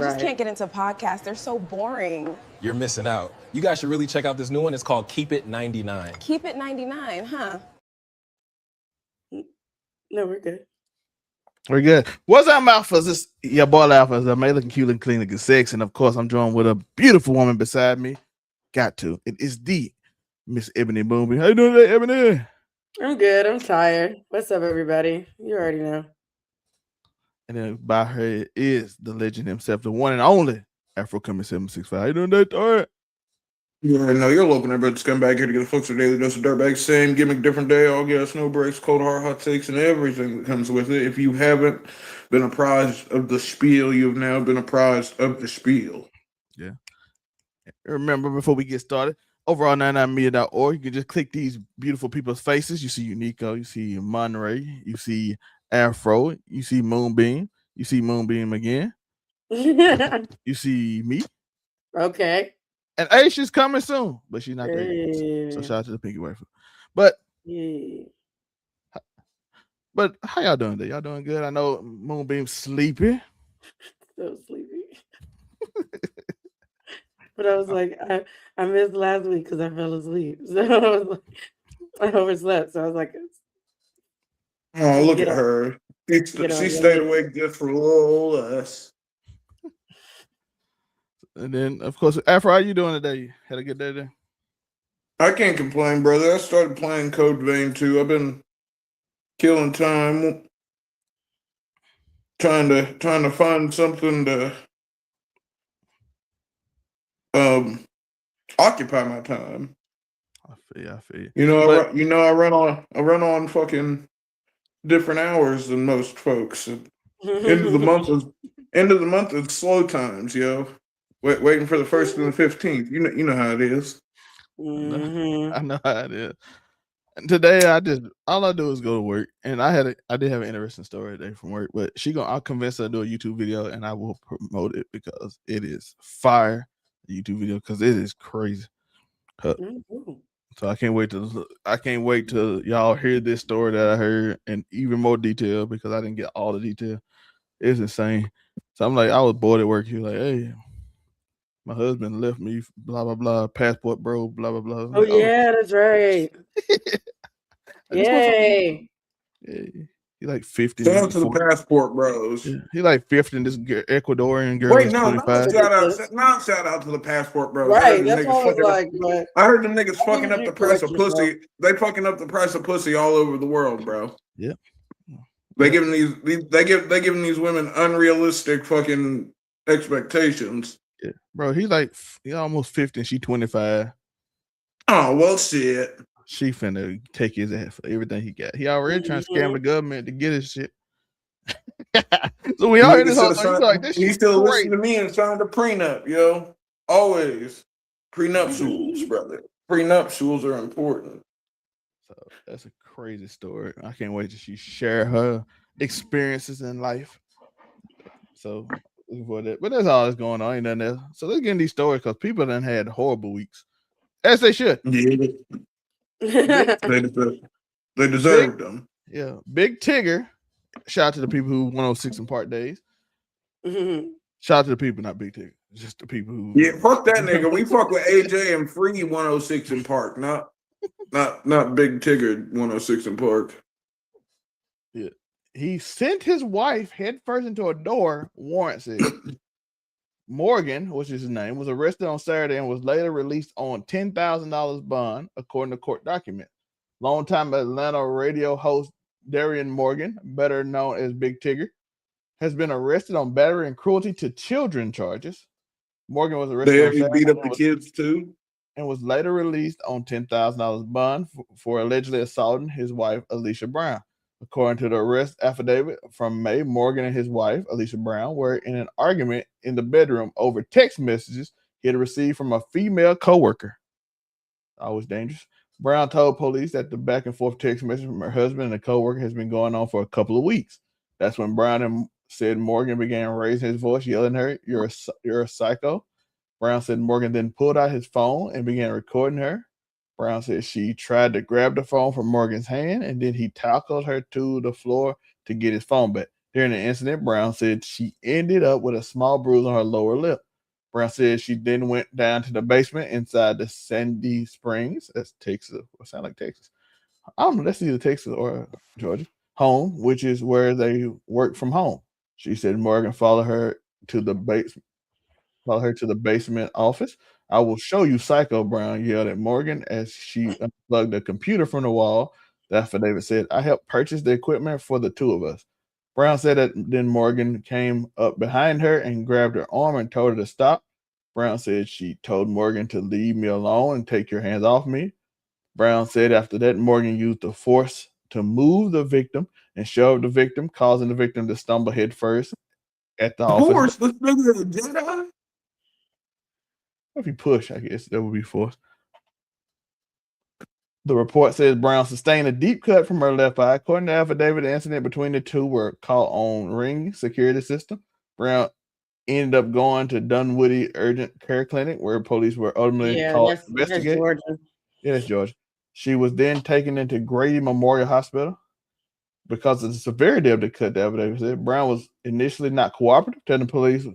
just can't get into podcasts. They're so boring. You're missing out. You guys should really check out this new one. It's called Keep It 99. Keep It 99, huh? No, we're good. We're good. What's up, Alphas? It's your boy Alphas. I'm looking cute and clean and sex. And of course, I'm joined with a beautiful woman beside me. Got to. It is the Miss Ebony Boomby. How you doing today, Ebony? I'm good. I'm tired. What's up, everybody? You already know. And then by her is the legend himself, the one and only Afro Coming 765. How you doing today, Thor? You already know you're looking everybody to come back here to get the folks a daily dose of dirtbag. Same gimmick, different day, all gas, no breaks, cold hard takes, and everything that comes with it. If you haven't been apprised of the spiel, you've now been apprised of the spiel. Yeah. Remember, before we get started, overall99media.org, you can just click these beautiful people's faces. You see Unico, you see Monterey, you see Afro, you see Moonbeam, you see Moonbeam again. You see me. Okay. And Aisha's coming soon, but she's not there yet. So shout out to the Pinky Wafer. But how y'all doing today? Y'all doing good? I know Moonbeam's sleepy. So sleepy. But I was like, I missed last week because I fell asleep. So I was like, I overslept. So I was like, oh, look at her. She stayed awake just for a little us. And then, of course, Afro, how you doing today? Had a good day there? I can't complain, brother. I started playing Code Vein 2. I've been killing time, trying to find something to occupy my time. I feel you. I run on fucking different hours than most folks. End of the month is slow times, yo. Waiting for the 1st and the 15th. You know how it is. Mm-hmm. I know how it is. And today all I do is go to work, and I did have an interesting story today from work, but I'll convince her to do a YouTube video, and I will promote it because it is fire. The YouTube video, because it is crazy. Mm-hmm. So I can't wait till y'all hear this story that I heard in even more detail, because I didn't get all the detail. It's insane. So I'm like, I was bored at work. He was like, hey, my husband left me, blah, blah, blah, passport bro, blah, blah, blah. Oh, yeah, that's right. Yay. He like 50. Shout out to the passport bros. Yeah, he like 50 and this Ecuadorian girl. Wait, is no, 25. Shout out to the passport bros. Right, that's what I was like. But I heard them niggas fucking up the price of pussy. They fucking up the price of pussy all over the world, bro. Yeah. They giving these women unrealistic fucking expectations. Yeah, bro, he almost 50 and she 25. Oh, well, shit. She finna take his ass for everything he got. He already trying to scam the government to get his shit. So we all heard this whole thing. Like, this he's still listening to me and signed a prenup, yo. Always. Prenuptials, brother. Prenuptials are important. So that's a crazy story. I can't wait till she share her experiences in life. So for that, but that's all that's going on. Ain't nothing else. So let's get in these stories, because people done had horrible weeks, as they should. Yeah, they deserved them. Yeah, Big Tigger. Shout out to the people who 106 in Park days. Shout out to the people, not Big Tigger, just the people who. Yeah, fuck that nigga. We fuck with AJ and Free 106 in Park, not Big Tigger 106 in Park. Yeah. He sent his wife headfirst into a door, warrant said. Morgan, which is his name, was arrested on Saturday and was later released on $10,000 bond, according to court documents. Longtime Atlanta radio host Darian Morgan, better known as Big Tigger, has been arrested on battery and cruelty to children charges. Morgan was arrested. They beat up the kids too, and was later released on $10,000 bond for allegedly assaulting his wife, Alicia Brown. According to the arrest affidavit from May, Morgan and his wife, Alicia Brown, were in an argument in the bedroom over text messages he had received from a female coworker. Always dangerous. Brown told police that the back and forth text message from her husband and the coworker has been going on for a couple of weeks. That's when Brown said Morgan began raising his voice, yelling at her, "You're a psycho." Brown said Morgan then pulled out his phone and began recording her. Brown said she tried to grab the phone from Morgan's hand, and then he tackled her to the floor to get his phone back. During the incident, Brown said she ended up with a small bruise on her lower lip. Brown said she then went down to the basement inside the Sandy Springs. That's Texas. What sound like Texas? I don't know. That's either Texas or Georgia. Home, which is where they work from home. She said Morgan followed her to the basement. Follow her to the basement office. I will show you, Psycho, Brown yelled at Morgan as she unplugged the computer from the wall. The affidavit said, I helped purchase the equipment for the two of us. Brown said that then Morgan came up behind her and grabbed her arm and told her to stop. Brown said she told Morgan to leave me alone and take your hands off me. Brown said after that, Morgan used the force to move the victim and shove the victim, causing the victim to stumble head first at the office. Force, this nigga a Jedi? If you push, I guess that would be force. The report says Brown sustained a deep cut from her left eye. According to the affidavit, the incident between the two were caught on Ring security system. Brown ended up going to Dunwoody Urgent Care Clinic, where police were ultimately called to investigate. That's Georgia. Yeah, that's Georgia. She was then taken into Grady Memorial Hospital. Because of the severity of the cut, the affidavit said Brown was initially not cooperative, telling the police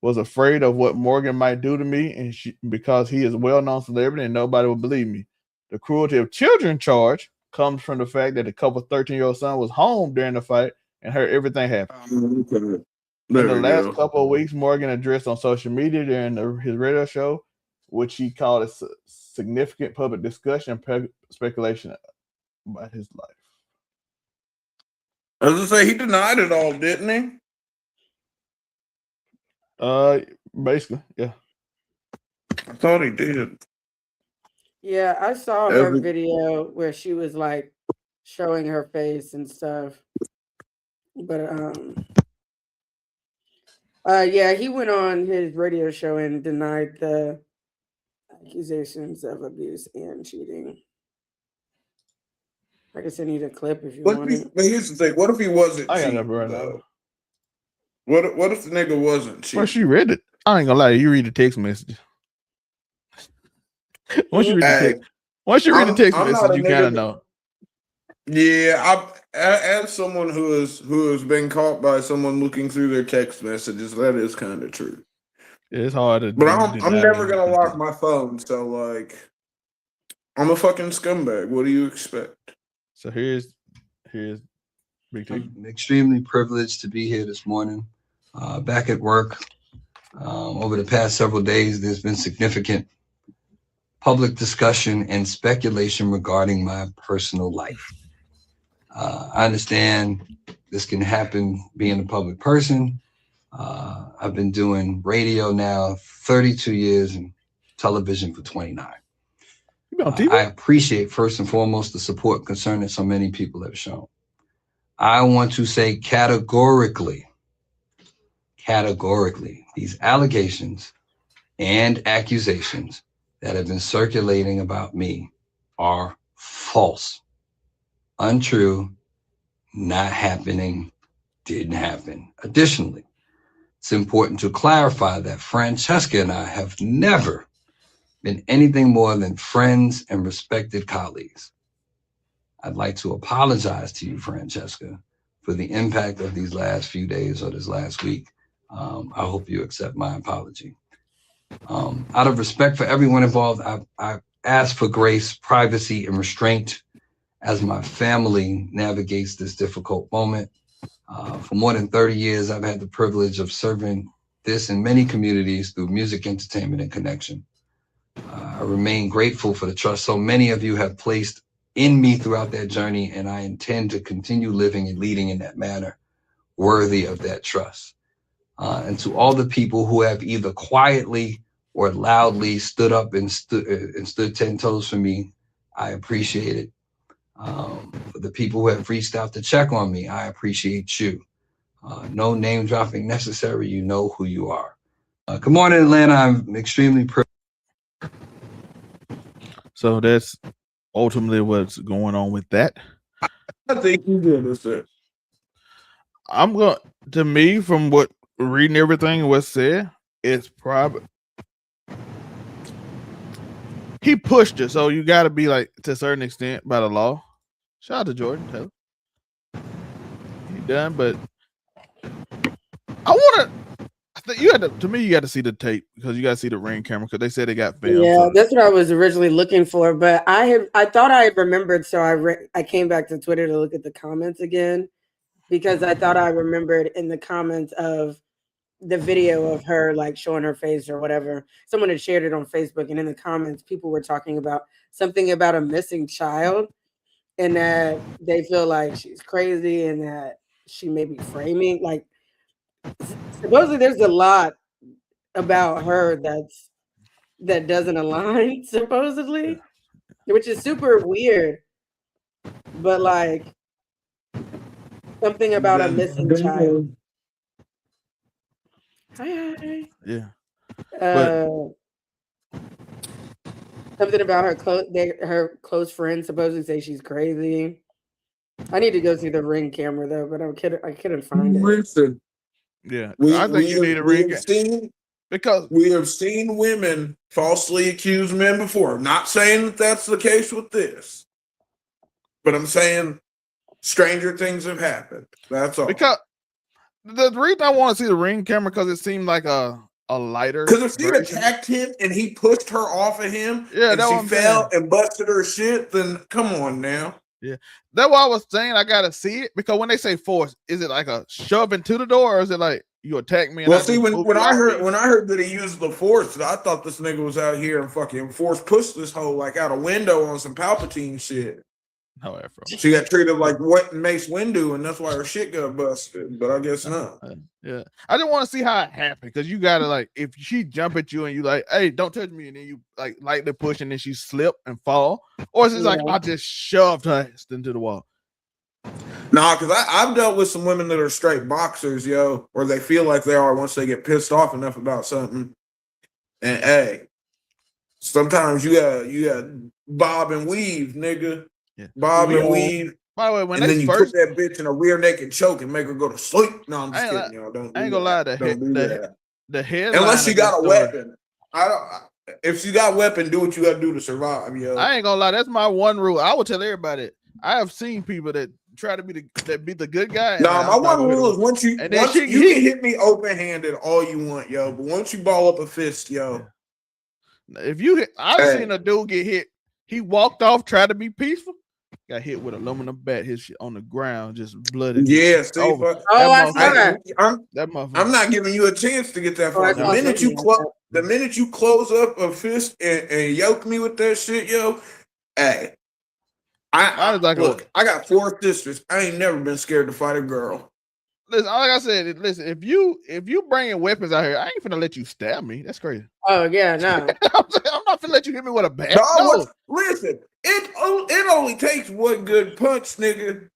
was afraid of what Morgan might do to me, and because he is a well-known celebrity and nobody would believe me. The cruelty of children charge comes from the fact that the couple's 13-year-old son was home during the fight and heard everything happen. Okay. In the last couple of weeks, Morgan addressed on social media during his radio show, which he called a significant public discussion and speculation about his life. As I say, he denied it all, didn't he? Basically, yeah. I thought he did. Yeah, I saw her video where she was like showing her face and stuff. But yeah, he went on his radio show and denied the accusations of abuse and cheating. I can send you the clip if you want it. But here's the thing: what if he wasn't I got cheating? that right now. What if the nigga wasn't cheating? Well, she read it. I ain't gonna lie, you read the text message. Once you read the text message, you kind of know. Yeah, as someone who has been caught by someone looking through their text messages, that is kind of true. It's hard to. But I'm never gonna lock my phone, so like, I'm a fucking scumbag. What do you expect? So here's Big Tigger. I'm extremely privileged to be here this morning, back at work. Over the past several days, there's been significant public discussion and speculation regarding my personal life. I understand this can happen being a public person. I've been doing radio now 32 years and television for 29. I appreciate first and foremost the support and concern that so many people have shown. I want to say categorically, these allegations and accusations that have been circulating about me are false, untrue, not happening, didn't happen. Additionally, it's important to clarify that Francesca and I have never been anything more than friends and respected colleagues. I'd like to apologize to you, Francesca, for the impact of these last few days or this last week. I hope you accept my apology. Out of respect for everyone involved, I ask for grace, privacy, and restraint as my family navigates this difficult moment. For more than 30 years, I've had the privilege of serving this in many communities through music, entertainment, and connection. I remain grateful for the trust so many of you have placed in me throughout that journey, and I intend to continue living and leading in that manner worthy of that trust. And to all the people who have either quietly or loudly stood up and stood 10 toes for me, I appreciate it. For the people who have reached out to check on me, I appreciate you. No name dropping necessary. You know who you are. Good morning, Atlanta. I'm extremely privileged. So that's ultimately what's going on with that. I think you did this. To me, from what reading everything and what's said, it's probably he pushed it, so you got to be like to a certain extent by the law. Shout out to Jordan Taylor. He done, but I want to. You had to me. You got to see the tape because you got to see the Ring camera because they said they got film. Yeah, footage. that's what I was originally looking for, but I thought I remembered, so I came back to Twitter to look at the comments again because I thought I remembered in the comments of the video of her like showing her face or whatever. Someone had shared it on Facebook, and in the comments, people were talking about something about a missing child and that they feel like she's crazy and that she may be framing. Like, supposedly, there's a lot about her that doesn't align, supposedly, which is super weird. But like something about a missing child. Hi. Yeah. Something about her close friends supposedly say she's crazy. I need to go see the Ring camera though, but I couldn't find it. Listen, Yeah. I think you need a Ring camera. Because we have seen women falsely accuse men before. I'm not saying that that's the case with this, but I'm saying stranger things have happened. That's all. Because the reason I want to see the Ring camera because it seemed like a lighter. Because if she attacked him and he pushed her off of him, and she fell and busted her shit, then come on now. Yeah, that's why I was saying I gotta see it because when they say force, is it like a shove into the door or is it like you attack me? And well, see, when I heard that he used the force, I thought this nigga was out here and fucking force pushed this hoe like out a window on some Palpatine shit. No, Afro. She got treated like what Mace Windu, and that's why her shit got busted. But I guess not. Yeah, I didn't want to see how it happened because you gotta like if she jump at you and you like, hey, don't touch me, and then you like lightly push and then she slip and fall, or is it like I just shoved her ass into the wall? Nah, because I've dealt with some women that are straight boxers, yo, or they feel like they are once they get pissed off enough about something. And hey, sometimes you got bob and weave, nigga. Yeah. Bob and weave. By the way, when and they then you put that bitch in a rear naked choke and make her go to sleep. No, I'm just kidding, y'all. Don't. I ain't gonna lie. The head. Unless she got a weapon. I don't. If she got a weapon, do what you got to do to survive, yo. I ain't gonna lie. That's my one rule. I will tell everybody it. I have seen people that try to be the good guy. No, my one rule is once you can hit me open handed all you want, yo. But once you ball up a fist, yo. If you hit, I've seen a dude get hit. He walked off, tried to be peaceful. Got hit with aluminum bat, his shit on the ground, just blooded. Yeah, see, I saw that. I'm not giving you a chance to get that far. The minute you close up a fist and yoke me with that shit, yo, hey, I got 4 sisters. I ain't never been scared to fight a girl. Listen, like I said, listen, if you bringing weapons out here, I ain't finna let you stab me. That's crazy. Oh yeah, no. I'm not finna let you hit me with a bat. No. Listen, it only takes one good punch, nigga.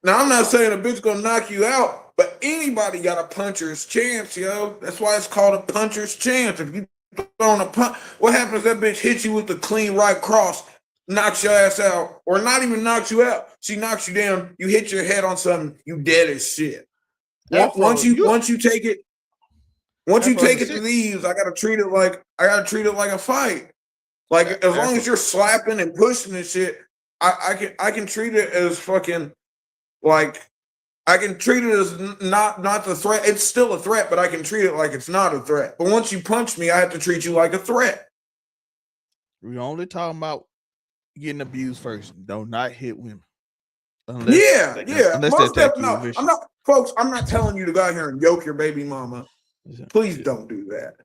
Now I'm not saying a bitch gonna knock you out, but anybody got a puncher's chance, yo. That's why it's called a puncher's chance. If you throw a punch, what happens if that bitch hits you with the clean right cross? Knocks your ass out, or not even knocks you out. She knocks you down. You hit your head on something. You dead as shit. Once you take it to these, I gotta treat it like a fight. Like as long as you're slapping and pushing and shit, I can treat it as fucking like I can treat it as not the threat. It's still a threat, but I can treat it like it's not a threat. But once you punch me, I have to treat you like a threat. We're only talking about getting abused first. Do not hit women. Unless most definitely. I'm not telling you to go out here and yoke your baby mama. Please don't do that.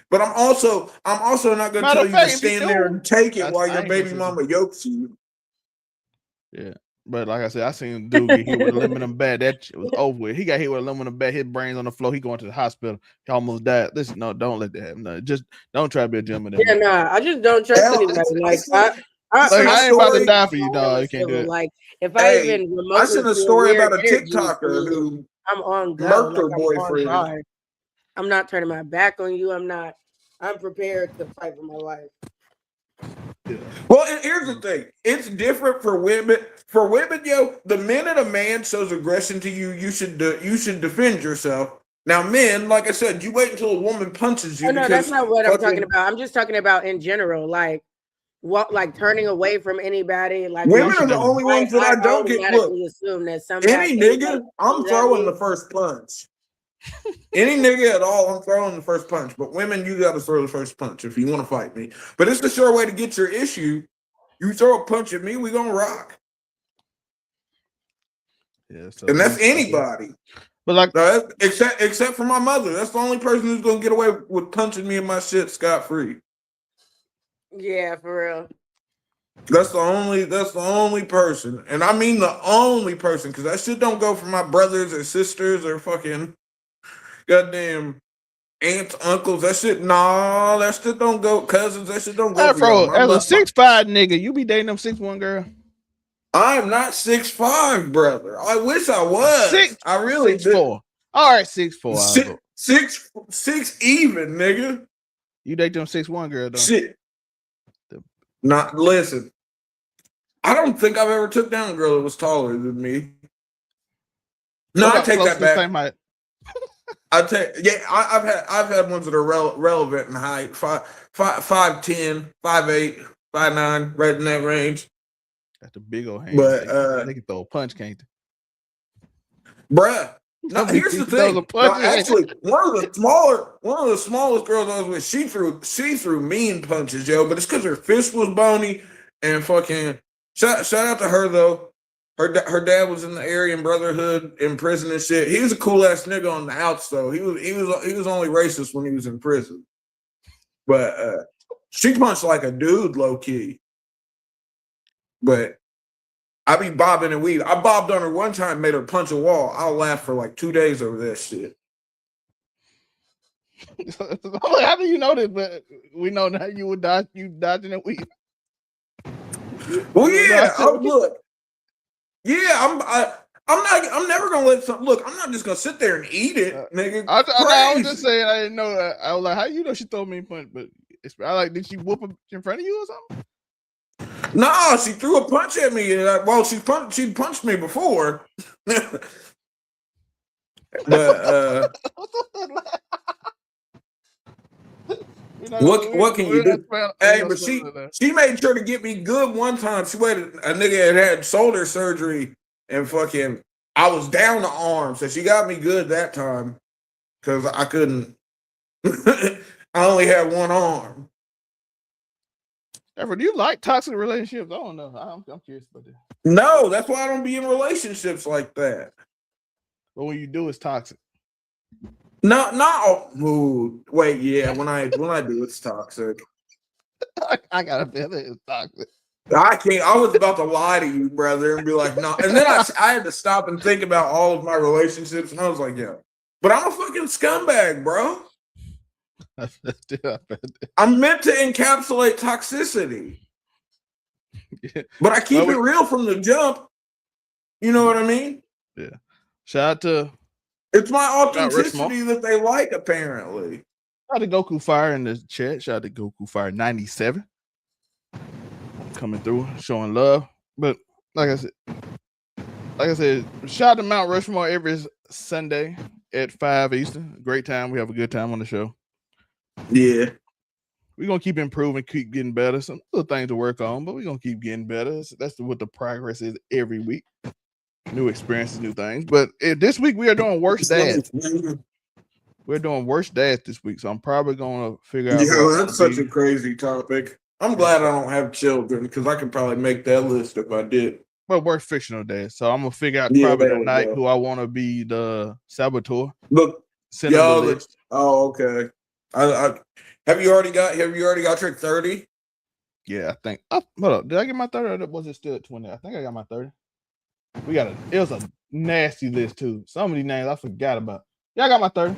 But I'm also not gonna tell you to stand there and take it while your baby mama yokes you. Yeah. But like I said, I seen a dude get hit with aluminum bat. That shit was over with. He got hit with aluminum bat, his brains on the floor. He going to the hospital. He almost died. Listen, no, don't let that happen. No, just don't try to be a gentleman. Yeah, nah, I just don't trust anybody. I ain't about to die for you, dog. You can't do it. Like if I even remotely I seen a story about a TikToker who I'm on murked her boyfriend. I'm not turning my back on you. I'm prepared to fight for my life. Yeah. Well, and here's the thing. It's different for women. For women, yo, the minute a man shows aggression to you, you should defend yourself. Now, men, like I said, you wait until a woman punches you. Oh, no, that's not what I'm talking about. I'm just talking about in general, like turning away from anybody. Like women are the only ones that I don't get. Look, assume that somebody any nigga, I'm throwing the first punch. Any nigga at all, I'm throwing the first punch. But women, you got to throw the first punch if you want to fight me. But it's the sure way to get your issue. You throw a punch at me, we gonna rock. Yeah, so And that's anybody. But like, except for my mother. That's the only person who's gonna get away with punching me in my shit scot-free. Yeah, for real. That's the only person. And I mean the only person, because that shit don't go for my brothers or sisters or fucking goddamn aunts, uncles. That shit don't go. Cousins, that shit don't go for bro, y'all. as a 6'5" nigga, you be dating them 6'1" girl? I'm not 6'5", brother. I wish I was. I really 6'4". All right, 6'4". Six even, nigga. You date them 6'1" girl, though. Shit. Not listen. I don't think I've ever took down a girl that was taller than me. No, I take that back. I've had ones that are relevant in height. 5'10", 5'8", 5'9", right in that range. That's a big old hand. But they can throw a punch, can't they? Bruh. Now here's the thing. Now, actually, one of the smallest girls I was with, she threw mean punches, yo. But it's because her fist was bony and fucking. Shout out to her though. Her dad was in the Aryan Brotherhood in prison and shit. He was a cool ass nigga on the outs though. He was only racist when he was in prison. But she punched like a dude, low key. But I be bobbing and weaving. I bobbed on her one time, made her punch a wall. I'll laugh for like 2 days over that shit. How do you know this? But we know that you dodging and weaving. Well, yeah. Look. Yeah, I'm never gonna let something. Look, I'm not just gonna sit there and eat it, nigga. I was just saying, I didn't know that. I was like, how you know she throw me a punch? But I like, did she whoop up in front of you or something? No, she threw a punch at me. Well, she punched me before. But what can you do? Hey, but she made sure to get me good one time. She waited. A nigga had shoulder surgery and fucking I was down the arm, so she got me good that time because I couldn't. I only had one arm. Ever, do you like toxic relationships? I don't know. I'm curious about that. No, that's why I don't be in relationships like that. But when you do, it's toxic. No. Ooh, wait, yeah. When I do, it's toxic. I gotta bet it's toxic. I can't. I was about to lie to you, brother, and be like, no. And then I had to stop and think about all of my relationships, and I was like, yeah. But I'm a fucking scumbag, bro. I'm meant to encapsulate toxicity. Yeah. But I keep it real from the jump. You know what I mean? Yeah. Shout out to it's my authenticity that they like, apparently. Shout out to Goku Fire in the chat. Shout out to Goku Fire 97. Coming through, showing love. But like I said, shout out to Mount Rushmore every Sunday at 5 Eastern. Great time. We have a good time on the show. Yeah. We're gonna keep improving, keep getting better. Some little things to work on, but we're gonna keep getting better. That's what the progress is every week. New experiences, new things. But this week we are doing worst dads. We're doing worst dads this week, so I'm probably gonna figure out. Yeah, that's such a crazy topic. I'm glad I don't have children because I could probably make that list if I did. Well, worst fictional dads. So I'm gonna figure out probably tonight who I want to be the saboteur. Look, oh, okay. Have you already got trick 30? Yeah, I think. Hold up, did I get my 30 or was it still at 20? I think I got my 30. It was a nasty list too. Some of these names I forgot about. Yeah, I got my 30.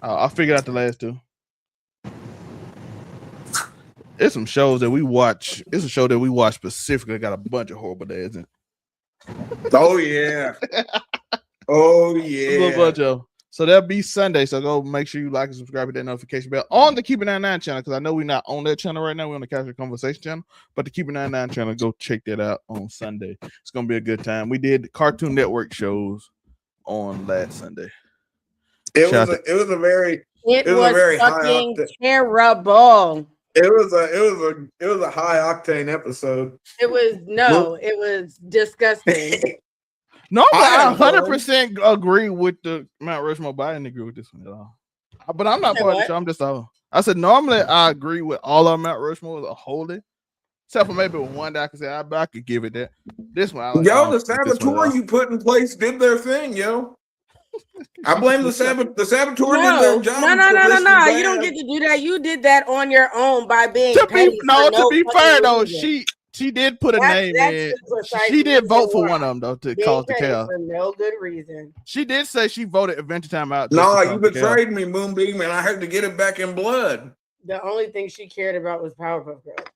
I figured out the last two. It's some shows that we watch. It's a show that we watch specifically. Got a bunch of horrible dads in. Oh yeah. Oh yeah. A bunch of. So that'll be Sunday. So go make sure you like and subscribe to that notification bell on the Keep It 99 channel because I know we're not on that channel right now. We're on the Casual Conversation channel, but the Keep It 99 channel, go check that out on Sunday. It's gonna be a good time. We did Cartoon Network shows on last Sunday. It was a very fucking terrible. It was a high octane episode. It was disgusting. Normally, I am going. 100% agree with the Mount Rushmore, but I didn't agree with this one at all. But I'm not said part of the what? show. I'm just I said normally I agree with all of Mount Rushmore wholly, except for maybe one that I could say I could give it that. This one, I like. Yo, the saboteur you put in place did their thing, yo. I blame the saboteur. The saboteur did their No. job. No. You don't get to do that. You did that on your own by being petty. To be fair though, reason. she did put a name in. She did vote for one of them though to cause the chaos for no good reason. She did say she voted Adventure Time out. No, you betrayed me, Moonbeam, and I had to get it back in blood. The only thing she cared about was Powerpuff Girls.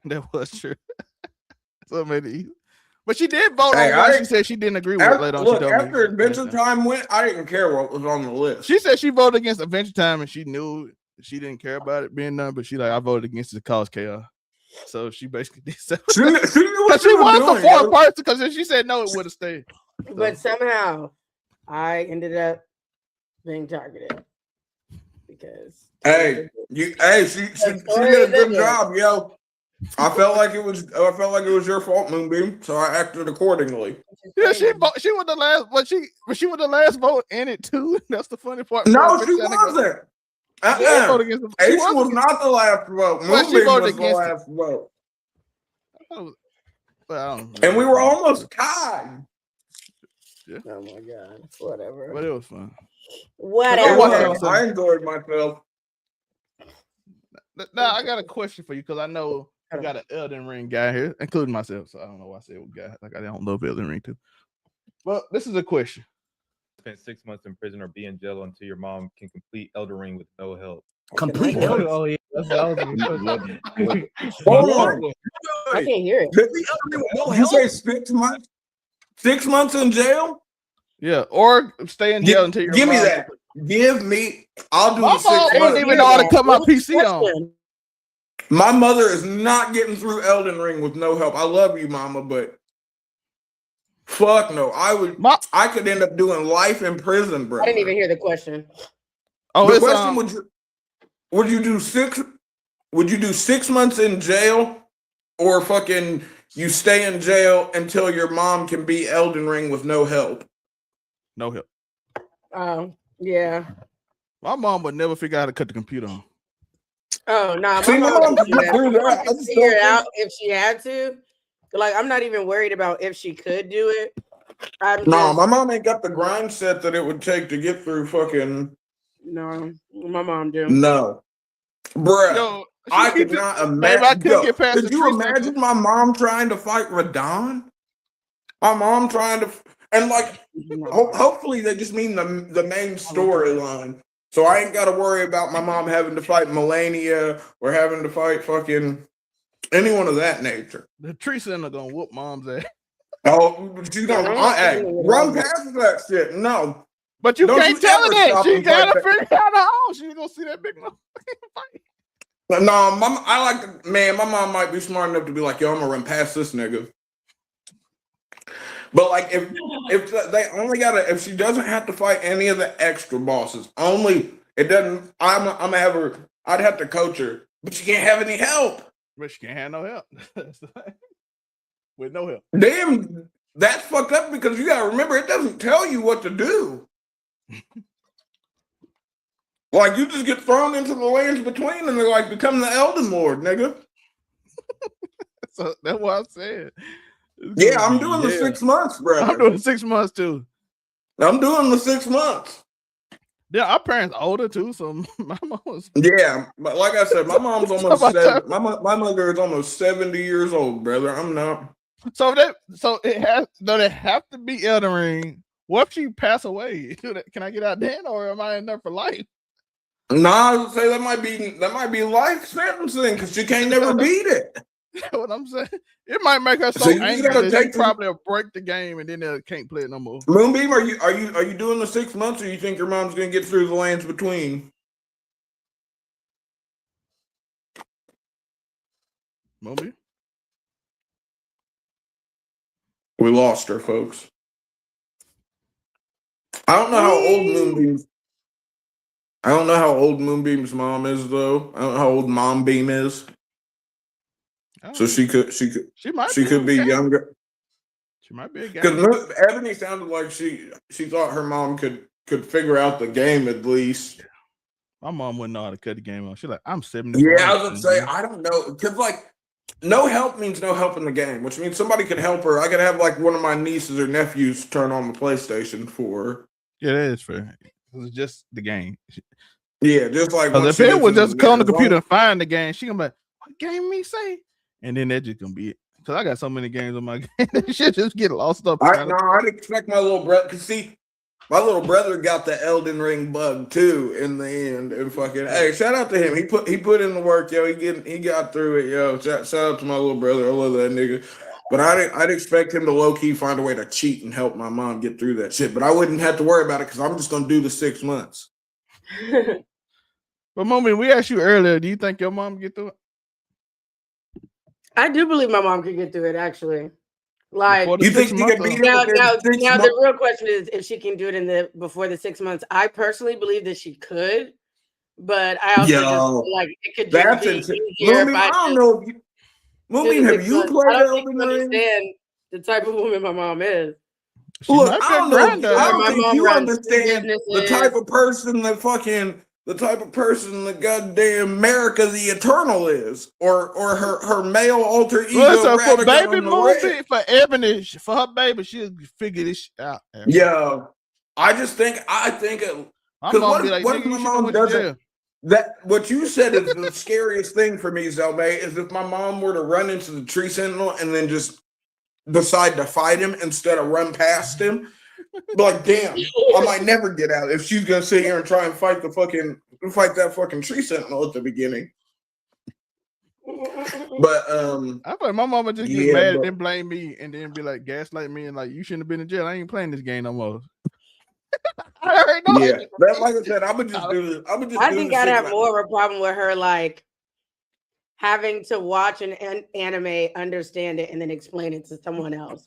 That was true. So maybe, but she did vote on one. She said she didn't agree with it later on. Look, after Adventure Time went, I didn't care what was on the list. She said she voted against Adventure Time, and she knew she didn't care about it being done. But she I voted against it to cause chaos. So she basically did so. She knew what she was the fourth person because if she said no, it would have stayed. So. But somehow, I ended up being targeted because she did a good job, yo. I felt like it was your fault, Moonbeam, so I acted accordingly. Yeah, she was the last, but she was the last vote in it too. That's the funny part. No, she wasn't. Ace was not the last vote. Moonbeam was the last vote. And we were almost tied. Yeah. Oh my god! Whatever. But it was fun. Whatever. I enjoyed myself. Now I got a question for you because I know I got an Elden Ring guy here, including myself. So I don't know why I said guy. Like I don't love Elden Ring too. Well, this is a question. Spend 6 months in prison or be in jail until your mom can complete Elden Ring with no help. Complete. Oh yeah, Hold on. I can't hear it. You say 6 months? 6 months in jail? Yeah, or stay in jail until your give mom. Me that. Give me. I'll do my the 6 months. I didn't even know how to cut my PC on. My mother is not getting through Elden Ring with no help. I love you, Mama, but fuck no. I could end up doing life in prison, bro. I didn't even hear the question. Oh, the question would you do 6 months in jail or fucking you stay in jail until your mom can beat Elden Ring with no help? No help. Yeah. My mom would never figure out how to cut the computer on. Oh no, my mom could figure it out if she had to. Like, I'm not even worried about if she could do it. No, my mom ain't got the grind set that it would take to get through fucking. No, my mom do. No, bruh. Yo, I could not imagine. Could you imagine my mom trying to fight Radon? My mom trying to, and like, hopefully they just mean the main storyline. So I ain't got to worry about my mom having to fight Melania or having to fight fucking anyone of that nature. The tree center gonna whoop mom's ass. Oh, she's gonna run past that shit. No. But you can't tell her that. She gotta figure out her own. She ain't gonna see that big fight. But no, my mom might be smart enough to be like, yo, I'm gonna run past this nigga. But like if they only if she doesn't have to fight any of the extra bosses, I'd have to coach her, but she can't have any help. But she can't have no help. With no help. Damn, that's fucked up because you gotta remember it doesn't tell you what to do. Like you just get thrown into the lands between and they're like become the Elden Lord, nigga. So that's what I said. Yeah, I'm doing the 6 months, bro. I'm doing 6 months too. I'm doing the 6 months. Yeah, our parents older too, so my mom was. Yeah, but like I said, my mom's almost 70. My mother is almost 70 years old, brother. I'm not. So it has. Does it have to be Elden Ring? What if she pass away? Can I get out then, or am I in there for life? No, I would say that might be life sentencing because she can't never beat it. What I'm saying, it might make her so angry that she probably will break the game and then they can't play it no more. Moonbeam, are you doing the 6 months, or you think your mom's gonna get through the lands between? Moonbeam, we lost her, folks. I don't know how old Moonbeam's mom is, though. I don't know how old Mom Beam is. So she could be younger. She might be a guy. Because Ebony sounded like she thought her mom could figure out the game at least. My mom wouldn't know how to cut the game on. She's like, I'm 74. Yeah, I was gonna say I don't know because like no help means no help in the game, which means somebody could help her. I could have like one of my nieces or nephews turn on the PlayStation for her. Yeah, that is fair. It's just the game. Yeah, just like if it was just go on the computer and find the game, she gonna be like, what game me say? And then that just gonna be it. Because I got so many games on my game. Shit just get lost up. I'd expect my little brother because see, my little brother got the Elden Ring bug too in the end. And fucking hey, shout out to him. He put in the work, yo. He got through it, yo. Shout out to my little brother. I love that nigga. But I'd expect him to low key find a way to cheat and help my mom get through that shit. But I wouldn't have to worry about it because I'm just gonna do the 6 months. But Mommy, we asked you earlier, do you think your mom get through it? I do believe my mom could get through it, actually. Like, you think she could beat now the real question is if she can do it before the 6 months. I personally believe that she could, but I also just feel like it could just be easier. Moomin, I don't know if you Moomin, have you played Elden Ring? Understand the type of woman my mom is. Look, I don't know. I don't think you understand the type of person that goddamn America the Eternal is, or her male alter ego. Listen, for baby movie, for Ebony, for her baby, she'll figure this shit out. Yeah, I think what my mom doesn't. That what you said is the scariest thing for me, Zelme, is if my mom were to run into the tree sentinel and then just decide to fight him instead of run past him. Like, damn, I might never get out if she's gonna sit here and try and fight that fucking tree sentinel at the beginning. But I thought my mama just get mad and then blame me and then be like gaslight me and like you shouldn't have been in jail. I ain't playing this game no more. I already know. Yeah, that, like I said, I would just do this. I think I'd have more of a problem with her like having to watch an anime, understand it, and then explain it to someone else.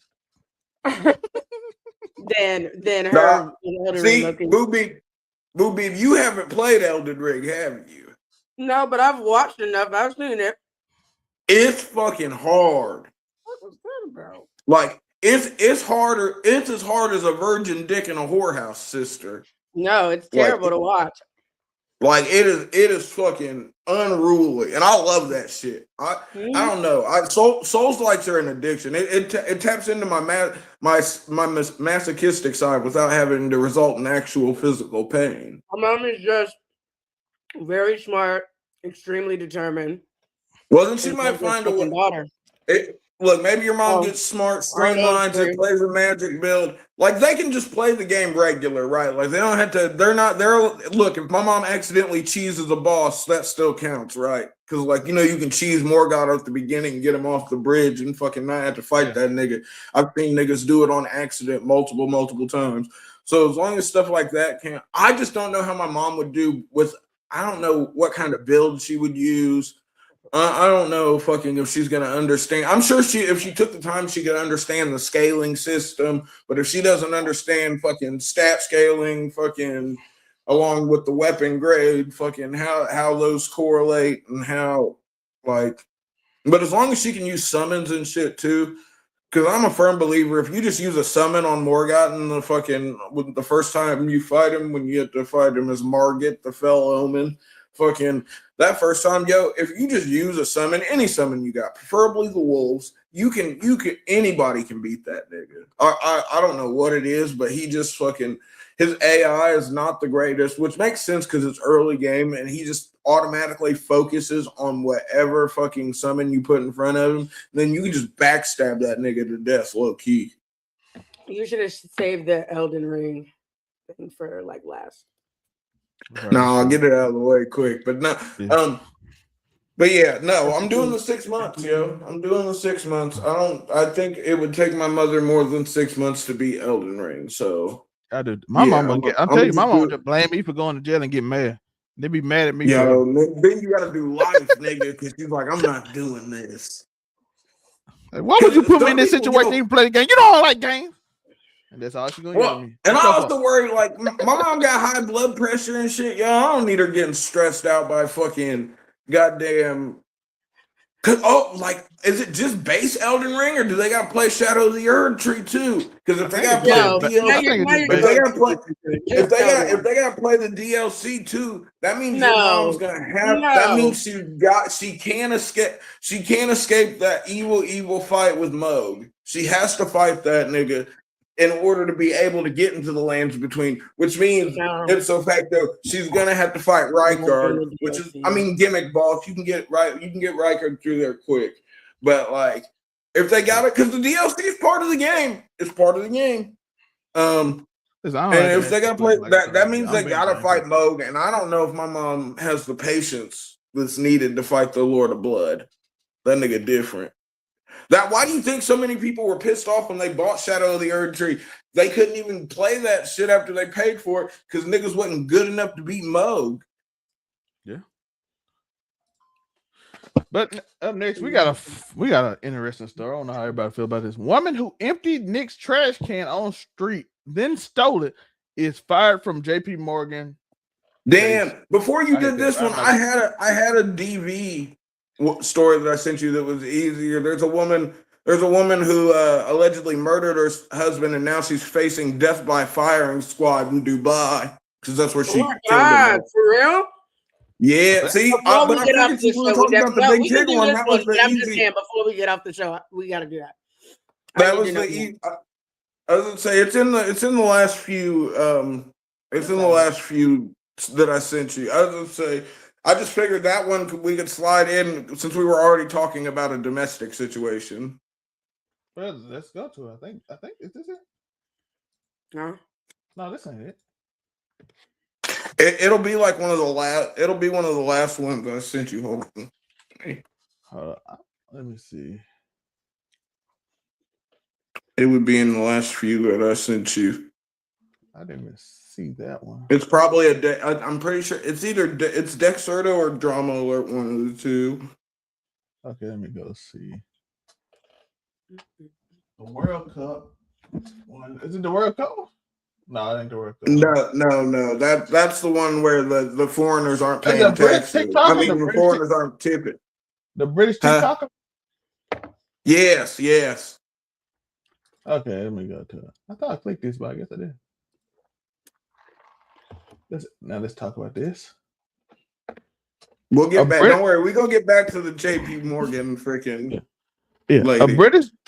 than her. See, Booby, if you haven't played Elden Ring, have you? No, but I've watched enough. I've seen it. It's fucking hard. What was that about? Like it's harder. It's as hard as a virgin dick in a whorehouse, sister. No, it's terrible to watch. Like it is fucking unruly, and I love that shit. I don't know. Souls likes are an addiction. It taps into my masochistic side without having to result in actual physical pain. My mom is just very smart, extremely determined. Well, then she might find a way. Look, maybe your mom gets smart, streamlines it, plays a magic build. Like they can just play the game regular, right? Like they don't have to. Look, if my mom accidentally cheeses a boss, that still counts, right? Because like you can cheese Morgoth at the beginning and get him off the bridge and fucking not have to fight that nigga. I've seen niggas do it on accident multiple times. So as long as stuff like that can't, I just don't know how my mom would do with. I don't know what kind of build she would use. I don't know fucking if she's gonna understand. I'm sure if she took the time, she could understand the scaling system. But if she doesn't understand fucking stat scaling, fucking along with the weapon grade, fucking how those correlate and how like. But as long as she can use summons and shit too, because I'm a firm believer if you just use a summon on Morgoth and the first time you fight him, when you have to fight him as Margit, the Fell Omen, fucking. That first time, if you just use a summon, any summon you got, preferably the wolves, anybody can beat that nigga. I don't know what it is, but he just fucking, his AI is not the greatest, which makes sense because it's early game and he just automatically focuses on whatever fucking summon you put in front of him. Then you can just backstab that nigga to death low key. You should have saved the Elden Ring thing for like last. No, I'll get it out of the way quick. But no, but yeah, no, I'm doing the 6 months, yo. I'm doing the 6 months. I think it would take my mother more than 6 months to beat Elden Ring. So I do. My mom would just blame me for going to jail and get mad. They be mad at me. Yo, then you gotta do life, nigga, because she's like, I'm not doing this. Like, why would you put me in this situation to play the game? You don't like games. And that's all she's gonna get me. And I also worry, like, my mom got high blood pressure and shit. Yo, I don't need her getting stressed out by fucking goddamn Is it just base Elden Ring, or do they got to play Shadow of the Erd Tree too? Because if they got to play No, if they got to play the DLC too, that means your mom's gonna have. That means she can't escape. She can't escape that evil fight with Moog. She has to fight that nigga in order to be able to get into the lands between, which means ipso facto she's gonna have to fight Rykard, which is gimmick boss. You can get Rykard through there quick, but like if they got it, because the DLC is part of the game. It's part of the game. And if they got to play that means they gotta fight Moog, and I don't know if my mom has the patience that's needed to fight the Lord of Blood. That nigga different. Why do you think so many people were pissed off when they bought Shadow of the Erd Tree? They couldn't even play that shit after they paid for it because niggas wasn't good enough to beat Moog. Yeah. But up next, we got an interesting story. I don't know how everybody feel about this. Woman who emptied Knicks trash can on street, then stole it, is fired from JP Morgan. Damn! Before you did this one, I had a DV story that I sent you that was easier. There's a woman who allegedly murdered her husband, and now she's facing death by firing squad in Dubai because that's where she killed him. For real? Yeah. See, before we get off the show, we can do this one. I'm just saying, before we get off the show, we got to do that. That was the. I was gonna say it's in the last few. It's in the last few that I sent you. I was gonna say. I just figured that one we could slide in since we were already talking about a domestic situation. Well, let's go to it. I think is this it? No, this ain't it. It'll be like one of the last. It'll be one of the last ones I sent you. Hold on. Let me see. It would be in the last few that I sent you. I didn't even see that one. It's probably I'm pretty sure it's either it's Dexerto or Drama Alert, one of the two. Okay, let me go see. The World Cup. Is it the World Cup? No, it ain't the World Cup. No. That's the one where the foreigners aren't paying taxes. The foreigners aren't tipping. The British TikToker? Yes. Okay, let me go to it. I thought I clicked this, but I guess I did. Let's talk about this. We'll get back. Don't worry, we're gonna get back to the JP Morgan freaking. Yeah, lady.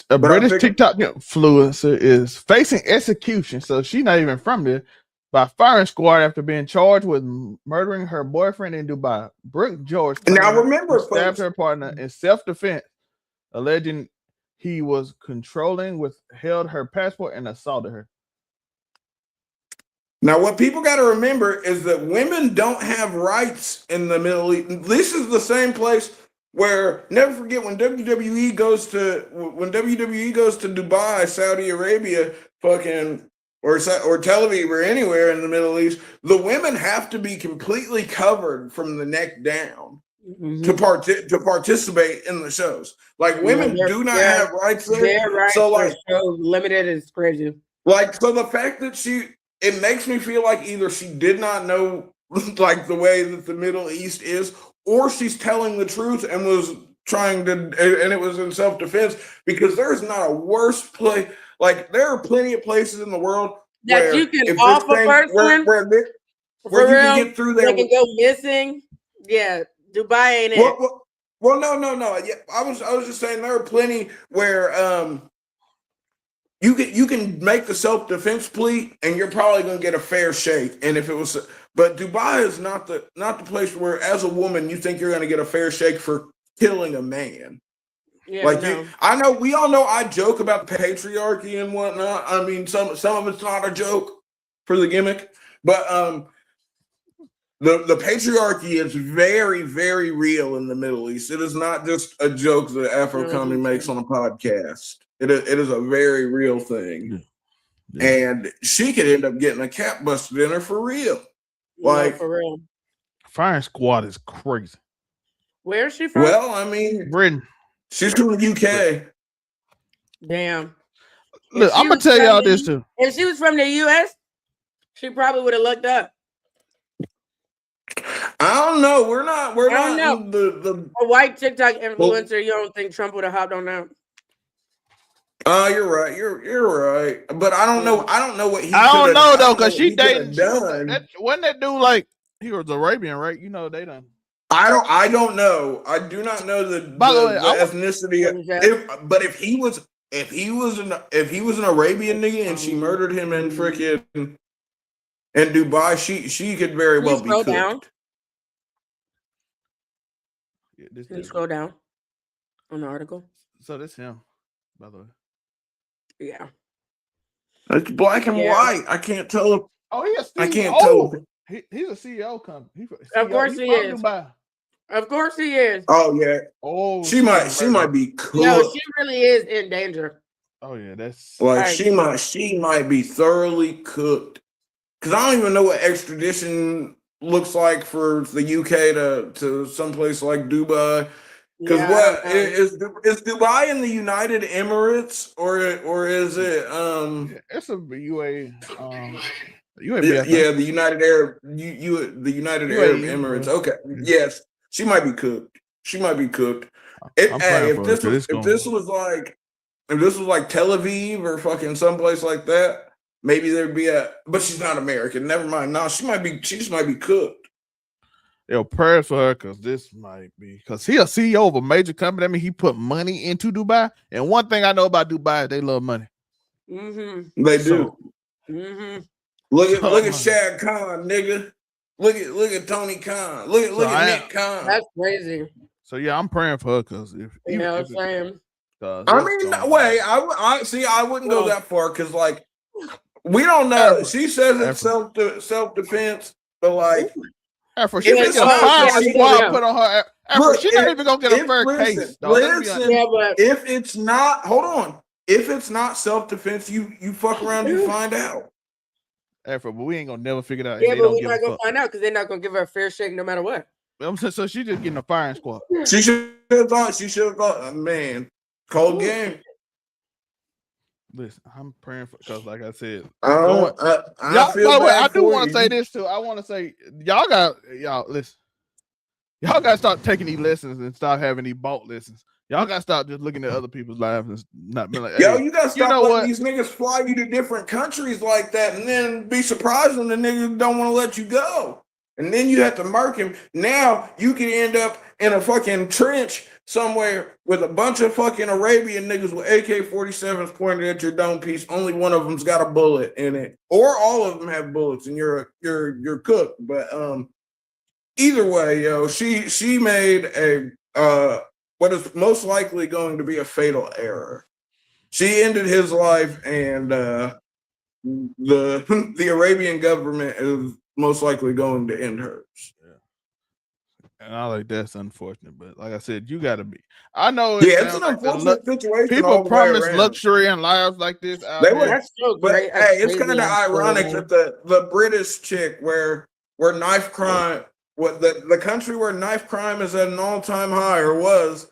a British TikTok influencer is facing execution, so she's not even from there, by firing squad after being charged with murdering her boyfriend in Dubai. Brooke George stabbed her partner in self-defense, alleging he was controlling, withheld her passport, and assaulted her. Now, what people got to remember is that women don't have rights in the Middle East. This is the same place where, never forget, when WWE goes to Dubai, Saudi Arabia, or Tel Aviv or anywhere in the Middle East, the women have to be completely covered from the neck down to participate in the shows. Like, women do not have rights there. Their rights are so limited, it's crazy. Like, so the fact that it makes me feel like either she did not know like the way that the Middle East is, or she's telling the truth and was trying to, and it was in self-defense, because there's not a worse place. Like, there are plenty of places in the world that you can off a person where you can get through there. They can go missing. Yeah, Dubai ain't it. Well, no. Yeah, I was just saying there are plenty where you can make the self-defense plea and you're probably going to get a fair shake. And if it was, but Dubai is not the place where, as a woman, you think you're going to get a fair shake for killing a man. Yeah, like I know, we all know I joke about patriarchy and whatnot. I mean, some of it's not a joke for the gimmick, but the patriarchy is very, very real in the Middle East. It is not just a joke that Afro Comedy makes on a podcast. It is a very real thing. Yeah. And she could end up getting a cap busted in her for real. Like, for real. Firing squad is crazy. Where is she from? Well, I mean, Britain. She's from the UK. Damn. Look, I'm gonna tell y'all this too. If she was from the US, she probably would have looked up. I don't know. We're not. We're I don't not the. A white TikTok influencer. You don't think Trump would have hopped on that? You're right. You're right. But I don't know. I don't know what he. I don't know though, because she dating. That wasn't that dude like he was Arabian, right? You know they done. I don't know. I do not know the ethnicity. But if he was an Arabian nigga and she murdered him in freaking in Dubai, she could very well be cooked. Down? Yeah, Can you scroll down on the article? So that's him, by the way. Yeah. It's black and white. I can't tell. Oh, he a CEO. I can't tell. He's a CEO company. Of course he is. Dubai. Of course he is. Oh yeah. Oh, she might be cooked. No, she really is in danger. Oh yeah, that's like she might be thoroughly cooked. Because I don't even know what extradition looks like for the UK to someplace like Dubai. Because is Dubai in the United Emirates or is it it's a UAE the United Arab the United Arab Emirates. Okay. Yes. She might be cooked. If this was like Tel Aviv or fucking someplace like that, maybe there'd be but she's not American. Never mind. No, she just might be cooked. Yo, prayers for her because this might be because he a CEO of a major company. I mean, he put money into Dubai. And one thing I know about Dubai, they love money. Mm-hmm. They do. Mm-hmm. Look at Shad Khan, nigga. Look at Tony Khan. Look at Nick Khan. That's crazy. So yeah, I'm praying for her because same. I mean, wait. I see. I wouldn't go that far because, like, we don't know. She says it's self defense, but like, Afro, she didn't get a firing squad put on her. Afro, she not even gonna get a fair case. If it's not, hold on. If it's not self defense, you fuck around and find out. Afro, but we ain't gonna never figure it out. Yeah, but we're not gonna find out because they're not gonna give her a fair shake no matter what. So she just getting a firing squad. She should have thought. Man, cold game. Listen, I'm praying for because, like I said, I do want to say this too. I want to say y'all listen. Y'all got to start taking these lessons and start having these boat lessons. Y'all got to stop just looking at other people's lives and not be like, yo, you got to stop letting these niggas fly you to different countries like that and then be surprised when the niggas don't want to let you go. And then you have to mark him. Now you can end up in a fucking trench somewhere with a bunch of fucking Arabian niggas with AK-47s pointed at your dome piece. Only one of them's got a bullet in it, or all of them have bullets, and you're cooked. But either way, yo, she made what is most likely going to be a fatal error. She ended his life, and the Arabian government is most likely going to end hers. Yeah. And I like that's unfortunate, but like I said, you gotta be. I know it's an unfortunate situation. People promise luxury and lives like this. That's so great. Hey, it's kind of ironic that the British chick where knife crime, the country where knife crime is at an all-time high or was,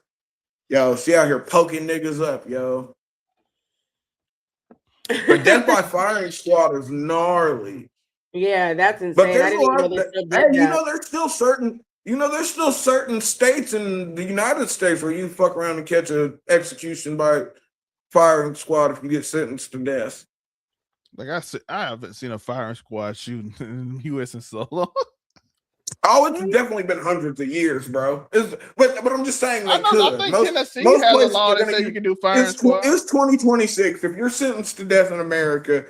yo, she out here poking niggas up, yo. But death by firing squad is gnarly. Yeah, that's insane. But there's still certain states in the United States where you fuck around and catch an execution by firing squad if you get sentenced to death. Like I said, I haven't seen a firing squad shooting in the U.S. in so long. Oh, it's definitely been hundreds of years, bro. But I'm just saying, like, I think Tennessee has a law that says you can do firing squad. It's 2026. If you're sentenced to death in America,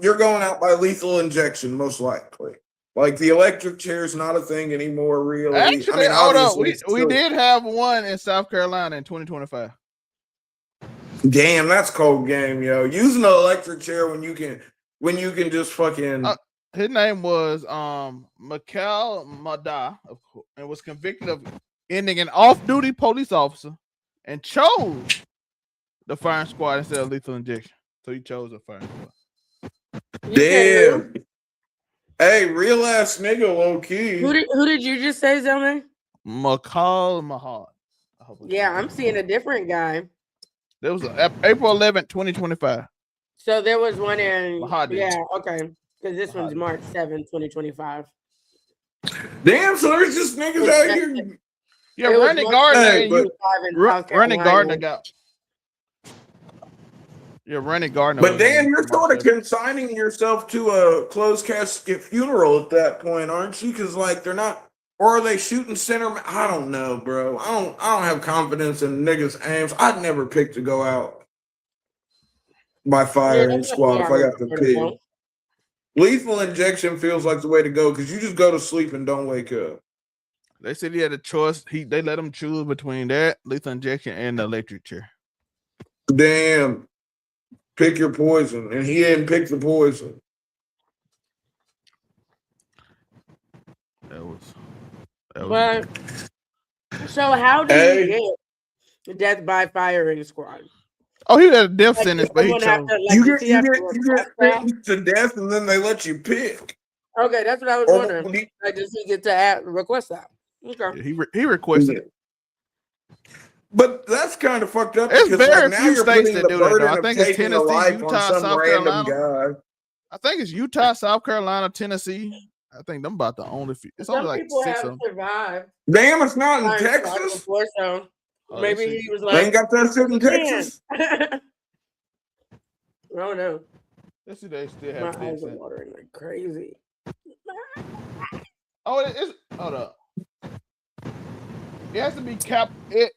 you're going out by lethal injection, most likely. Like, the electric chair is not a thing anymore, really. Actually, hold up. We did have one in South Carolina in 2025. Damn, that's cold game, yo. Using an electric chair when you can just fucking. His name was Mikhail Mada, and was convicted of ending an off-duty police officer and chose the firing squad instead of lethal injection. So he chose a firing squad. Damn. Hey, real ass nigga, low key. Who did you just say, Zelman? Mikhail Mahad. Yeah, I'm seeing a different guy. There was April 11th, 2025. So there was one in Mahad. Yeah, okay. Because this one's March 7th, 2025. Damn, so there's just niggas out here. Yeah, It was Randy much Gardner Hey, and but- you. Randy Carolina. Gardner got. Yeah, Randy Gardner. But was Dan, in you're March sort of 7th. consigning yourself to a closed casket funeral at that point, aren't you? Because like they're not, or are they shooting center? I don't know, bro. I don't have confidence in niggas' aims. I'd never pick to go out by firing that's squad if I got to pick. understandable. Lethal injection feels like the way to go because you just go to sleep and don't wake up. They said he had a choice. They let him choose between that lethal injection and the electric chair. Damn. Pick your poison. And he didn't pick the poison. That was But so how do you get death by firing squad? oh, he had a death Like, sentence, does but he someone have chose. to, like, You does get he have to request that? sentenced to death and then they let you pick. Okay, that's what I was Or wondering. when you- Like, does he get to request that? Okay. Yeah, he requested it. But that's kind of fucked up It's because very like now few you're states putting that the do that, though. burden I of think it's taking a Tennessee, life Utah, on some South random Carolina. guy. I think it's Utah, South Carolina, Tennessee. I think them about the only few. It's only Some like people 6 have of them. survived Damn, it's not in firing squad Texas. before, so Oh, maybe they he was They like, ain't got that shit in "Man." Texas. I don't know. Let's see, they still My have eyes death are watering like crazy. Oh, it's hold up. It has to be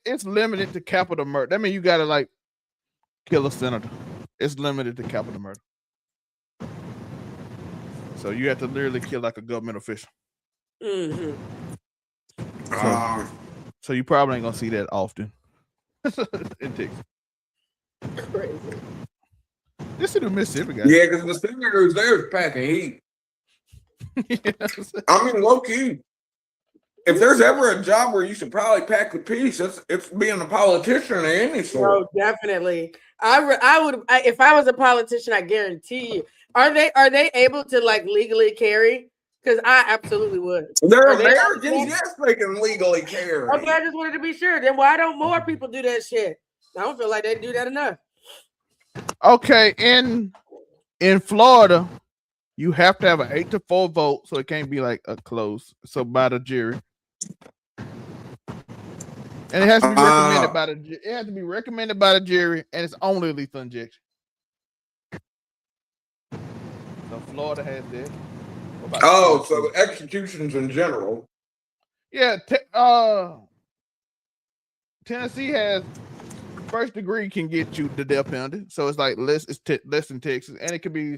it's limited to capital murder. That means you gotta like kill a senator. It's limited to capital murder. So you have to literally kill like a government official. Mm-hmm. So you probably ain't gonna see that often. In Texas. Crazy. This is the Mississippi guy. Yeah, because the senators there is packing heat. I mean, low key. If there's ever a job where you should probably pack the peace, it's being a politician of any sort. No, definitely. I would if I was a politician. I guarantee you. Are they able to like legally carry? Because I absolutely would. They're Are they Americans, yes, they can legally carry. Okay, I just wanted to be sure. Then why don't more people do that shit? I don't feel like they do that enough. Okay, in Florida, you have to have an 8-4 vote, so it can't be like a close. So by the jury, and it has to be recommended by the. It has to be recommended by the jury, and it's only lethal injection. So Florida has that. Oh, so executions in general. Yeah, Tennessee has first degree can get you the death penalty, so it's like less than Texas, and it could be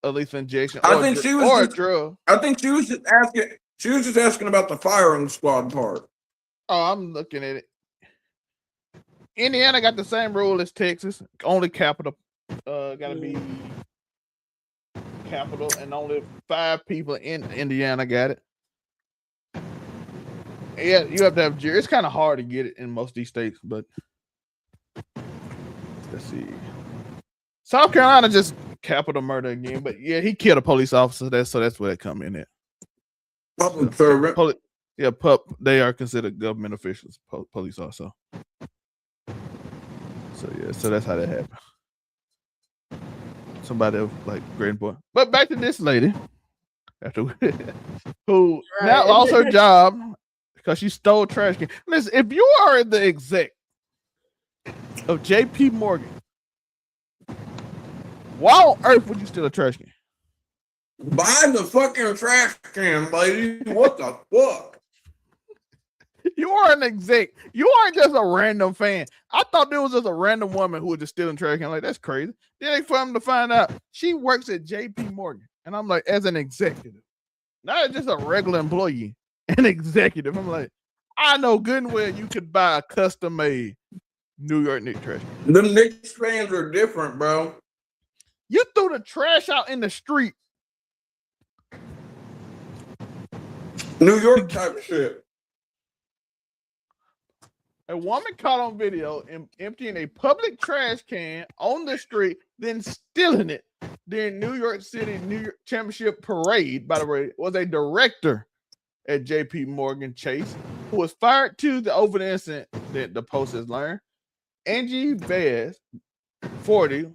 a lethal injection. I think she was a drug. I think she was just asking. She was just asking about the firing squad part. Oh, I'm looking at it. Indiana got the same rule as Texas. Only capital. Got to be capital, and only 5 people in Indiana got it. Yeah, you have to have jury. It's kind of hard to get it in most of these states, but let's see. South Carolina just capital murder again, but yeah, he killed a police officer. So that's where they come in at. Public servant. They are considered government officials, police also. So yeah, so that's how that happened. Somebody like great important. But back to this lady, who now lost her job because she stole trash can. Listen, if you are the exec of J.P. Morgan, why on earth would you steal a trash can? Buy the fucking trash can, lady. What the fuck? You are an exec. You aren't just a random fan. I thought there was just a random woman who was just stealing trash can. Like, that's crazy. Then they for them to find out she works at J.P. Morgan. And I'm like, as an executive, not just a regular employee, an executive. I'm like, I know good and well you could buy a custom-made New York Knicks trash can. The Knicks fans are different, bro. You threw the trash out in the street. New York type shit. A woman caught on video emptying a public trash can on the street, then stealing it during New York City New York Championship Parade. By the way, was a director at J.P. Morgan Chase who was fired Tuesday over the incident that the Post has learned. Angie Vaz, 40,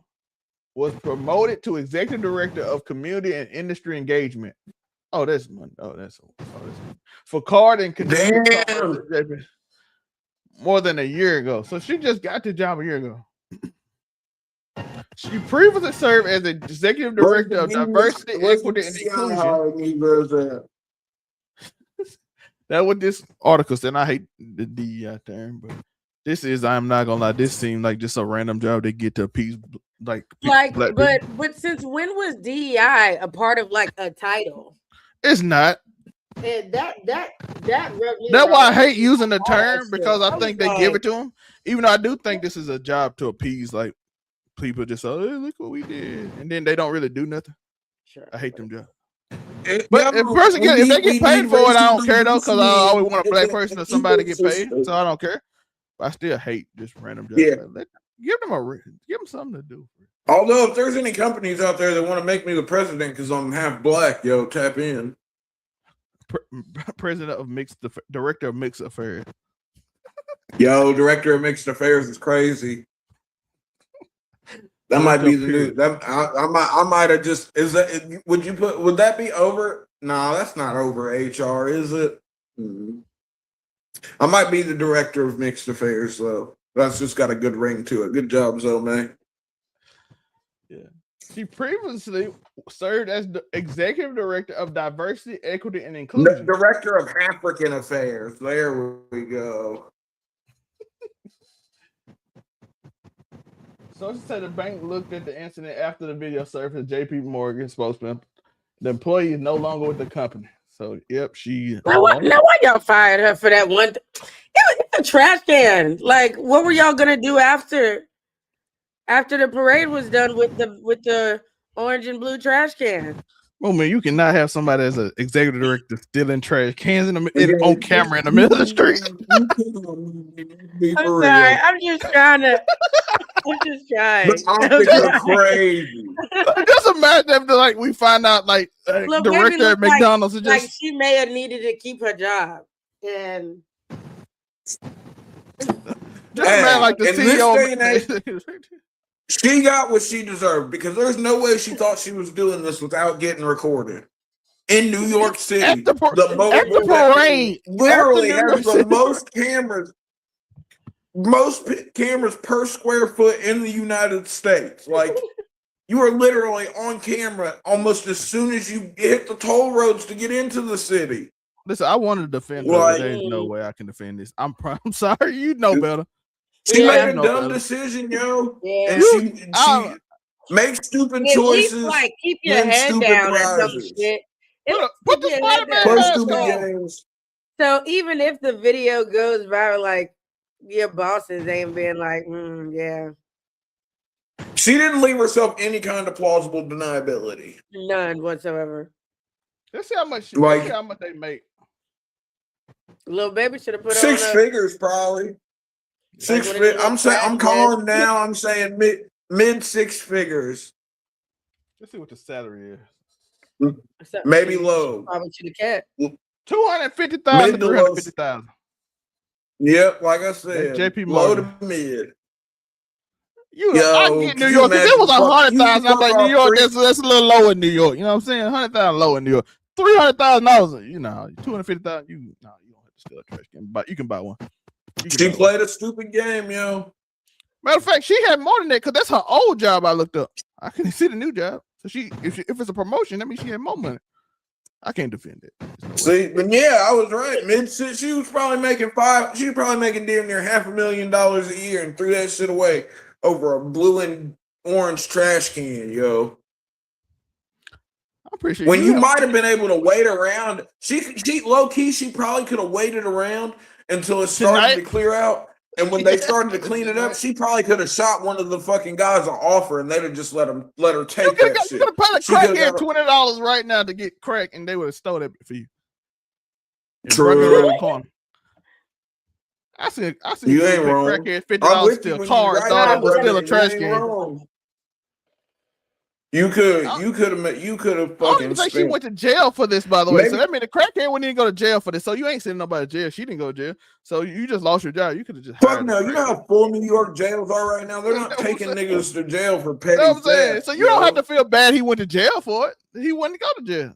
was promoted to executive director of community and industry engagement. Oh, that's money. Oh, that's for card and Damn. more than a year ago. So she just got the job a year ago. She previously served as executive director of diversity, equity, and inclusion. That's what this article said. I hate the DEI term, but this is, I'm not gonna lie, this seemed like just a random job they get to appease black people. But since when was DEI a part of like a title? It's not. And that's why I hate using the term, because I think they give it to them. Even though I do think this is a job to appease like people, just say, hey, look what we did, and then they don't really do nothing. Sure. I hate them jobs. But if they get paid for it, I don't care though, because I always want a black person or somebody to get paid, so I don't care. But I still hate just random jobs. Yeah. Give them something to do. Although if there's any companies out there that want to make me the president because I'm half black, yo, tap in. Director of mixed affairs. Yo, director of mixed affairs is crazy. That might be the new. I might have just. Is that? Would that be over? No, that's not over HR, is it? Mm-hmm. I might be the director of mixed affairs though. That's just got a good ring to it. Good job, Zoe, man. Yeah. She previously served as the executive director of diversity, equity, and inclusion. Director of African affairs. There we go. Sources say the bank looked at the incident after the video surfaced. JP Morgan spokesman. The employee is no longer with the company. So, yep, she. Now why y'all fired her for that one? It's a trash can. Like, what were y'all gonna do after the parade was done with the orange and blue trash can? Oh man, you cannot have somebody as an executive director stealing trash cans on camera in the middle of the street. I'm sorry. I'm just trying. I'm crazy. Just imagine if like we find out like director at McDonald's is just like she may have needed to keep her job, and just imagine like the CEO. She got what she deserved, because there's no way she thought she was doing this without getting recorded. In New York City, at the parade, literally has the most cameras per square foot in the United States. Like, you are literally on camera almost as soon as you hit the toll roads to get into the city. Listen, I wanted to defend her. There's no way I can defend this. I'm sorry, you know better. She made a dumb decision, yo. Yeah. And she makes stupid choices. Like, keep your head down or some shit. Put the Spider-Man games. So even if the video goes viral, like, your bosses ain't been like, yeah. She didn't leave herself any kind of plausible deniability. None whatsoever. Let's see how much they make. Little baby should have put six on figures, probably. I'm calling now. I'm saying mid six figures. Let's see what the salary is. Maybe low. Probably to the cat. 250,000 to 350,000. Yep, like I said, JP low Morgan. to mid. I get New York. If it was 100,000, I'm like, New York, that's a little low in New York. You know what I'm saying? 100,000 low in New York. $300,000, 250,000. You don't have to steal a trash can, but you can buy one. She played a stupid game, yo. Matter of fact, she had more than that, because that's her old job. I looked up. I couldn't see the new job. So if it's a promotion, that means she had more money. I can't defend it. See, but yeah, I was right. She was probably making damn near $500,000 a year and threw that shit away over a blue and orange trash can, yo. I'm pretty sure when you might have been able to wait around, she low key, she probably could have waited around until it started to clear out. And when they started to clean it up, she probably could have shot one of the fucking guys an offer, and they'd have just let her take that shit. You could have paid a crackhead $20 right now to get crack, and they would have stole that for you. True. I see. You ain't wrong. Crackhead $50 steal a car, steal a trash can. You could have fucking. I don't even think she went to jail for this, by the way. So that means the crackhead wouldn't even go to jail for this. So you ain't sending nobody to jail. She didn't go to jail. So you just lost your job. You could have just. Fuck no. You know how full New York jails are right now? They're not taking niggas to jail for petty theft. So you don't have to feel bad he went to jail for it. He wouldn't go to jail.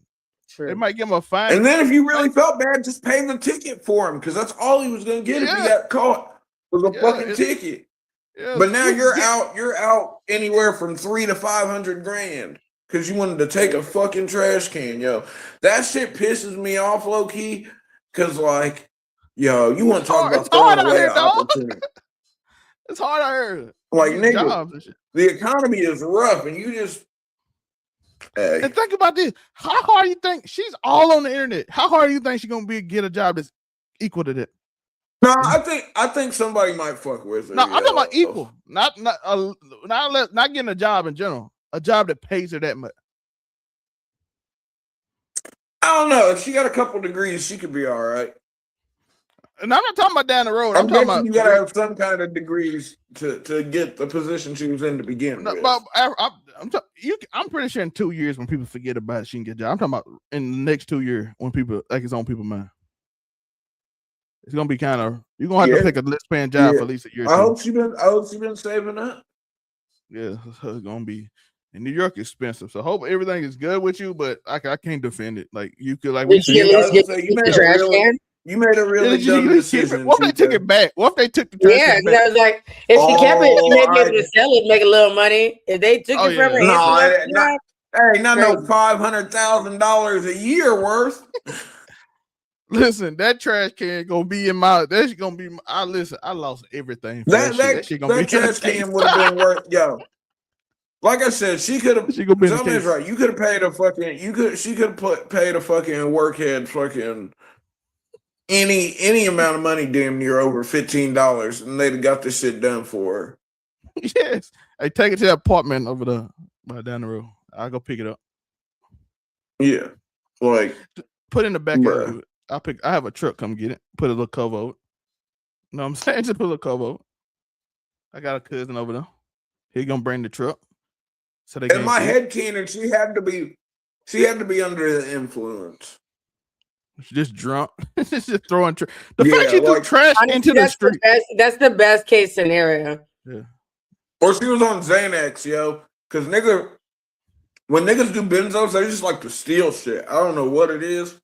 True. They might give him a fine. And then if you really felt bad, just pay the ticket for him, because that's all he was going to get if he got caught was a fucking ticket. Yeah, but now you're out anywhere from $300 to $500 because you wanted to take a fucking trash can, yo. That shit pisses me off, low key, because like, yo, you want to talk about throwing away an opportunity? It's hard out here. Like, nigga, the economy is rough, and you just. Hey. And think about this: how hard you think she's all on the internet? How hard do you think she's gonna get a job that's equal to that? No, I think somebody might fuck with her. No, I'm talking about equal, not getting a job in general. A job that pays her that much. I don't know. If she got a couple degrees, she could be all right. And I'm not talking about down the road. I'm talking about you gotta have some kind of degrees to get the position she was in to begin with. But I'm pretty sure in 2 years when people forget about it, she can get a job. I'm talking about in the next 2 years when people it's on people's mind. It's gonna be kind of you're gonna have to pick a less paying job for at least a year. I hope she been saving up. Yeah, it's gonna be. And New York is expensive, so hope everything is good with you. But I can't defend it. Like you could like. Did she at least get the trash can? You made a really dumb decision. What if they took it back? What if they took the trash can back? Yeah, I was like, if she kept it, she may be able to sell it, make a little money. If they took it from her, not no $500,000 a year worth. Listen, that trash can gonna be in my. That's gonna be. I lost everything. That trash can would have been worth. Yo, like I said, she could have. Something's right. You could have paid a fucking. She could have paid a fucking workhead fucking. Any amount of money, damn near over $15, and they'd have got this shit done for her. Yes, hey, take it to the apartment over there, down the road. I'll go pick it up. Yeah, like put it in the back of it. I have a truck come get it. Put a little cover over it. You know what I'm saying? Just put a little cover over it. I got a cousin over there. He gonna bring the truck. So they. In my head canon, she had to be under the influence. She's just drunk. She's just throwing trash. The fact she threw trash into the street. That's the best case scenario. Yeah. Or she was on Xanax, yo. Because when niggas do benzos, they just like to steal shit. I don't know what it is.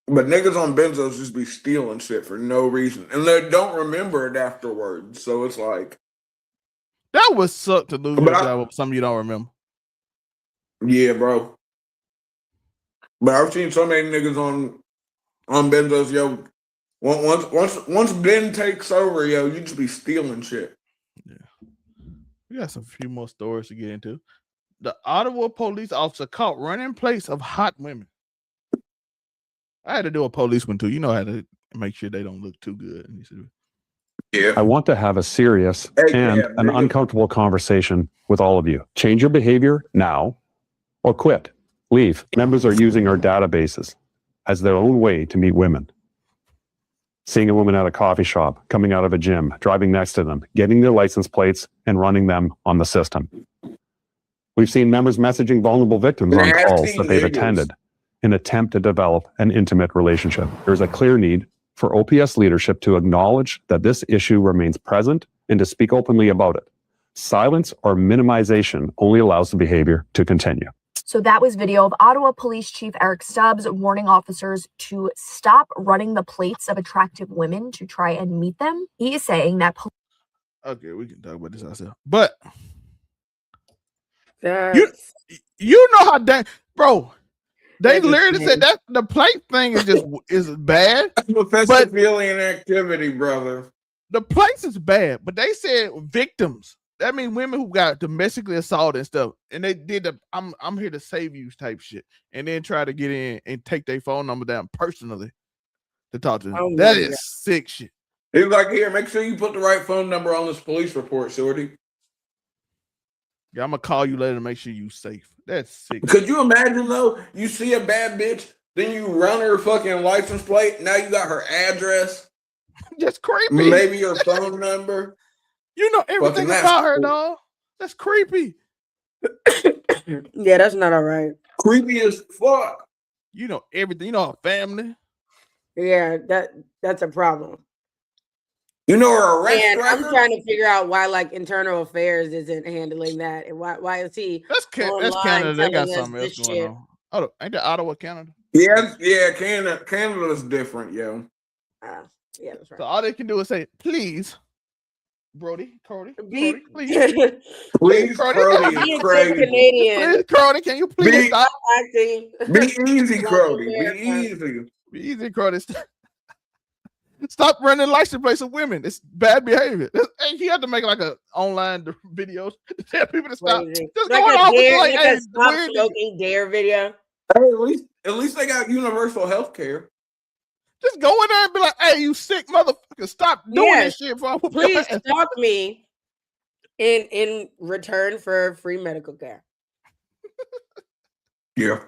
But niggas on benzos just be stealing shit for no reason. And they don't remember it afterwards. So it's like. That would suck to lose your job with something you don't remember. Yeah, bro. But I've seen so many niggas on benzos, yo. Once Ben takes over, yo, you just be stealing shit. Yeah, we got some few more stories to get into. The Ottawa police officer caught running place of hot women. I had to do a police one too. You know how to make sure they don't look too good. Yeah. I want to have a serious and an uncomfortable conversation with all of you. Change your behavior now, or quit. Leave. Members are using our databases as their own way to meet women. Seeing a woman at a coffee shop, coming out of a gym, driving next to them, getting their license plates, and running them on the system. We've seen members messaging vulnerable victims on calls that they've attended in an attempt to develop an intimate relationship. There's a clear need for OPS leadership to acknowledge that this issue remains present and to speak openly about it. Silence or minimization only allows the behavior to continue. So that was video of Ottawa Police Chief Eric Stubbs warning officers to stop running the plates of attractive women to try and meet them. He is saying that. Okay, we can talk about this ourselves. But you know how bro. They literally said that the plate thing is bad. But feeling activity, brother. The plates is bad, but they said victims. That means women who got domestically assaulted and stuff, and they did the I'm here to save you type shit, and then try to get in and take their phone number down personally to talk to them. Oh, that is sick shit. He's like, here, make sure you put the right phone number on this police report, shorty. Yeah, I'm gonna call you later to make sure you safe. That's sick. Could you imagine though? You see a bad bitch, then you run her fucking license plate. Now you got her address. That's creepy. Maybe your phone number. You know everything about her, dog. That's creepy. Yeah, that's not all right. Creepy as fuck. You know everything. You know her family. Yeah, that's a problem. You know her arrest and record? I'm trying to figure out why like internal affairs isn't handling that, and why is he? That's Canada. They got something else going on. Oh, ain't that Ottawa, Canada? Yeah, Canada's different, yo. Yeah, that's right. So all they can do is say, please, Brody, Crody, Be please. Please, Crody be is a good crazy. Canadian. Please, Crody, can you please stop acting? Be easy, Crody. Be America. easy. Be easy, Crody. Stop running license plates of women. It's bad behavior. Hey, he had to make like a online video to tell people to stop. Crazy. Just Like going a off dare, like, like hey, a stop weird. smoking dare video. Hey, at least they got universal health care. Just go in there and be like, hey, you sick motherfucker, stop doing this shit. Please stalk me in return for free medical care. Yeah.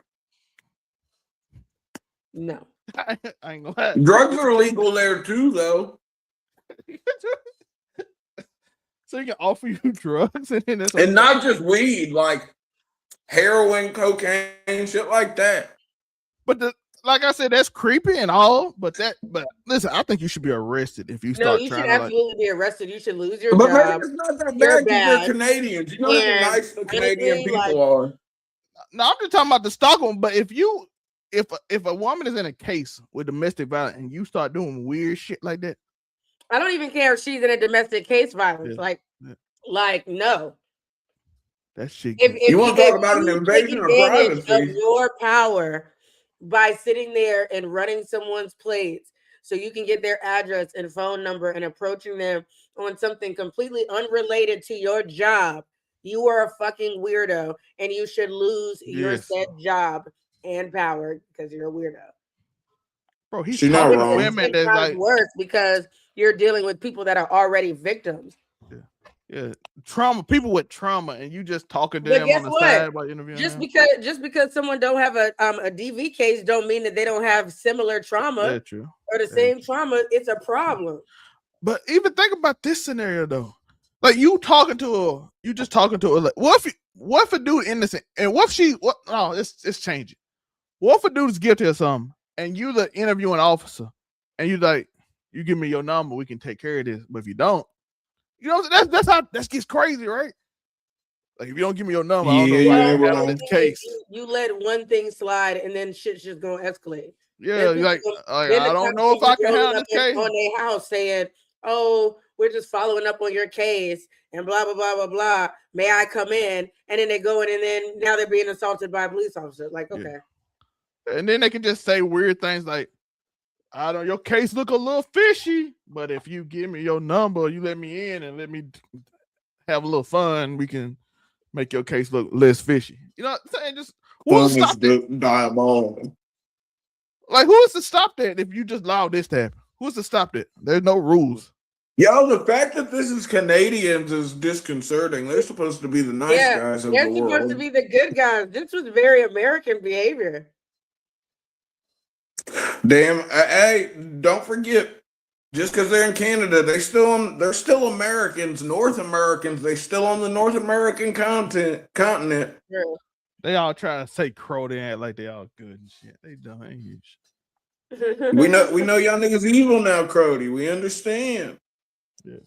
No. I ain't gonna lie. Drugs are legal there too, though. So you can offer you drugs and then and not just weed, like heroin, cocaine, shit like that. But like I said, that's creepy and all. But listen, I think you should be arrested if you start. No, you trying should to absolutely be arrested. You should lose your but job. maybe it's not that bad because they're Canadians. You know how nice the Canadian people are. No, I'm just talking about the Stockholm. But if a woman is in a case with domestic violence and you start doing weird shit like that, I don't even care if she's in a domestic case violence. Like no. That shit. If you want to talk about you an invasion of advantage privacy of your power by sitting there and running someone's plates so you can get their address and phone number and approaching them on something completely unrelated to your job, you are a fucking weirdo and you should lose your said job and power because you're a weirdo. Bro, he's not wrong. Women that's like worse because you're dealing with people that are already victims. Yeah, trauma. People with trauma, and you just talking to them on the side while interviewing them. Just because someone don't have a DV case, don't mean that they don't have similar trauma or the same trauma. It's a problem. But even think about this scenario though. Like you just talking to her. Like, what if a dude innocent, and what if she? No, it's changing. What if a dude is guilty of something, and you the interviewing officer, and you like, you give me your number, we can take care of this. But if you don't. You know, that's how that gets crazy, right? Like if you don't give me your number, I don't know this case. You let one thing slide, and then shit's just gonna escalate. Yeah, like I don't know if I can handle this case. On their house saying, "Oh, we're just following up on your case," and blah blah blah blah blah. May I come in? And then they go in, and then now they're being assaulted by a police officer. Like, okay. Yeah. And then they can just say weird things like, I don't. Your case look a little fishy, but if you give me your number, you let me in and let me have a little fun, we can make your case look less fishy. You know what I'm saying? Just who's to stop that? Diabolical. Like who's to stop that if you just allow this to happen? Who's to stop that? There's no rules. Yo, the fact that this is Canadians is disconcerting. They're supposed to be the nice guys of the world. They're supposed to be the good guys. This was very American behavior. Damn, hey, don't forget, just because they're in Canada, they're still Americans, North Americans. They still on the North American continent. Yeah. They all try to say crow, they act like they all good and shit. They don't ain't shit. we know y'all niggas evil now, Crody. We understand. Yeah.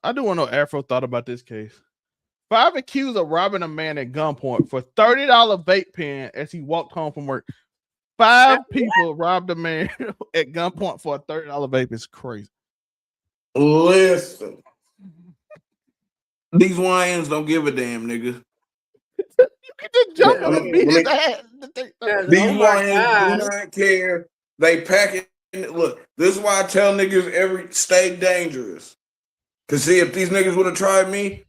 I do want to know Afro thought about this case. 5 accused of robbing a man at gunpoint for $30 vape pen as he walked home from work. 5 people robbed a man at gunpoint for a $30 vape. It's crazy. Listen, these YNs don't give a damn, nigga. You can just jump on and beat his ass. These YNs do not care. They pack it. Look, this is why I tell niggas stay dangerous. Cause see, if these niggas would have tried me,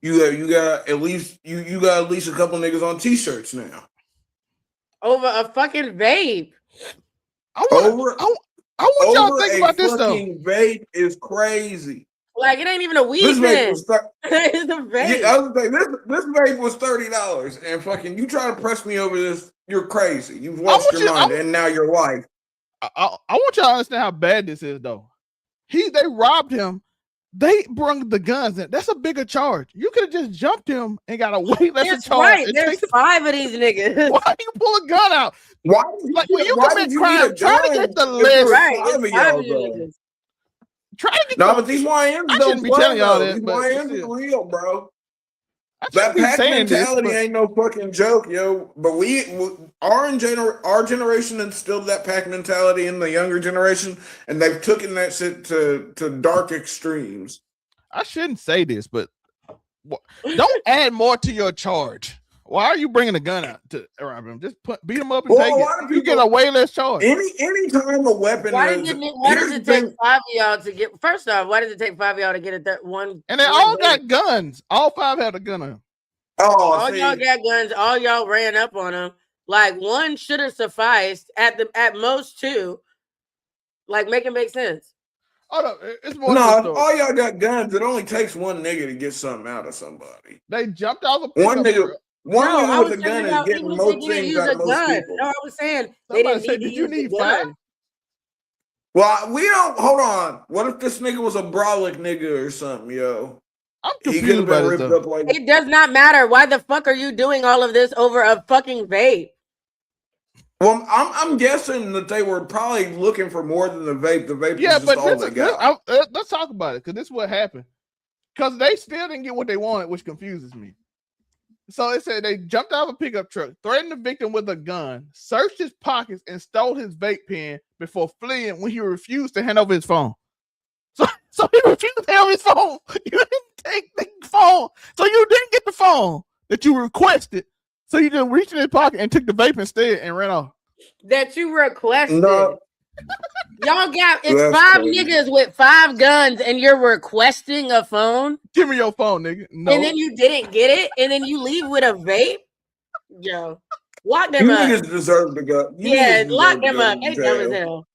you got at least you got at least a couple niggas on t-shirts now. Over a fucking vape. I want y'all to think about this though. Vape is crazy. Like it ain't even a weed pen. It's a vape. Yeah, I was like, this vape was $30, and fucking you try to press me over this, you're crazy. You've lost your mind, and now your life. I want y'all to understand how bad this is though. They robbed him. They brung the guns in. That's a bigger charge. You could have just jumped him and got a way less charge. Right. There's 5 of these niggas. Why you pull a gun out? Why? Like when you commit crime, try to get the list. Right. Try to get but these YNs I shouldn't be telling y'all that. These YNs are real, bro. That pack mentality ain't no fucking joke, yo. But our generation instilled that pack mentality in the younger generation, and they've taken that shit to dark extremes. I shouldn't say this, but don't add more to your charge. Why are you bringing a gun out to rob him? Just beat him up and take it. You get a way less charge. Any time a weapon. Why does it take 5 of y'all to get? First off, why does it take 5 of y'all to get that one? And they all got guns. All 5 had a gun on them. All y'all got guns. All y'all ran up on them. Like one should have sufficed. At most 2. Like make it make sense. Oh no, it's more. No, all y'all got guns. It only takes one nigga to get something out of somebody. They jumped out of one nigga. One nigga with a gun is getting most things out of most people. No, I was saying they didn't need to use the gun. Well, we don't. Hold on. What if this nigga was a brolic nigga or something, yo? I'm confused about it. It does not matter. Why the fuck are you doing all of this over a fucking vape? Well, I'm guessing that they were probably looking for more than the vape. The vape was just all they got. Let's talk about it, because this is what happened. Because they still didn't get what they wanted, which confuses me. So it said they jumped out of a pickup truck, threatened the victim with a gun, searched his pockets, and stole his vape pen before fleeing when he refused to hand over his phone. So he refused to hand over his phone. You didn't take the phone. So you didn't get the phone that you requested. So you just reached in his pocket and took the vape instead and ran off. That you requested. No. Y'all got it's 5 niggas with 5 guns and you're requesting a phone? Give me your phone, nigga. No. And then you didn't get it, and then you leave with a vape? Yo. Lock them up. You niggas deserve to go. Lock them up. They dumb as hell.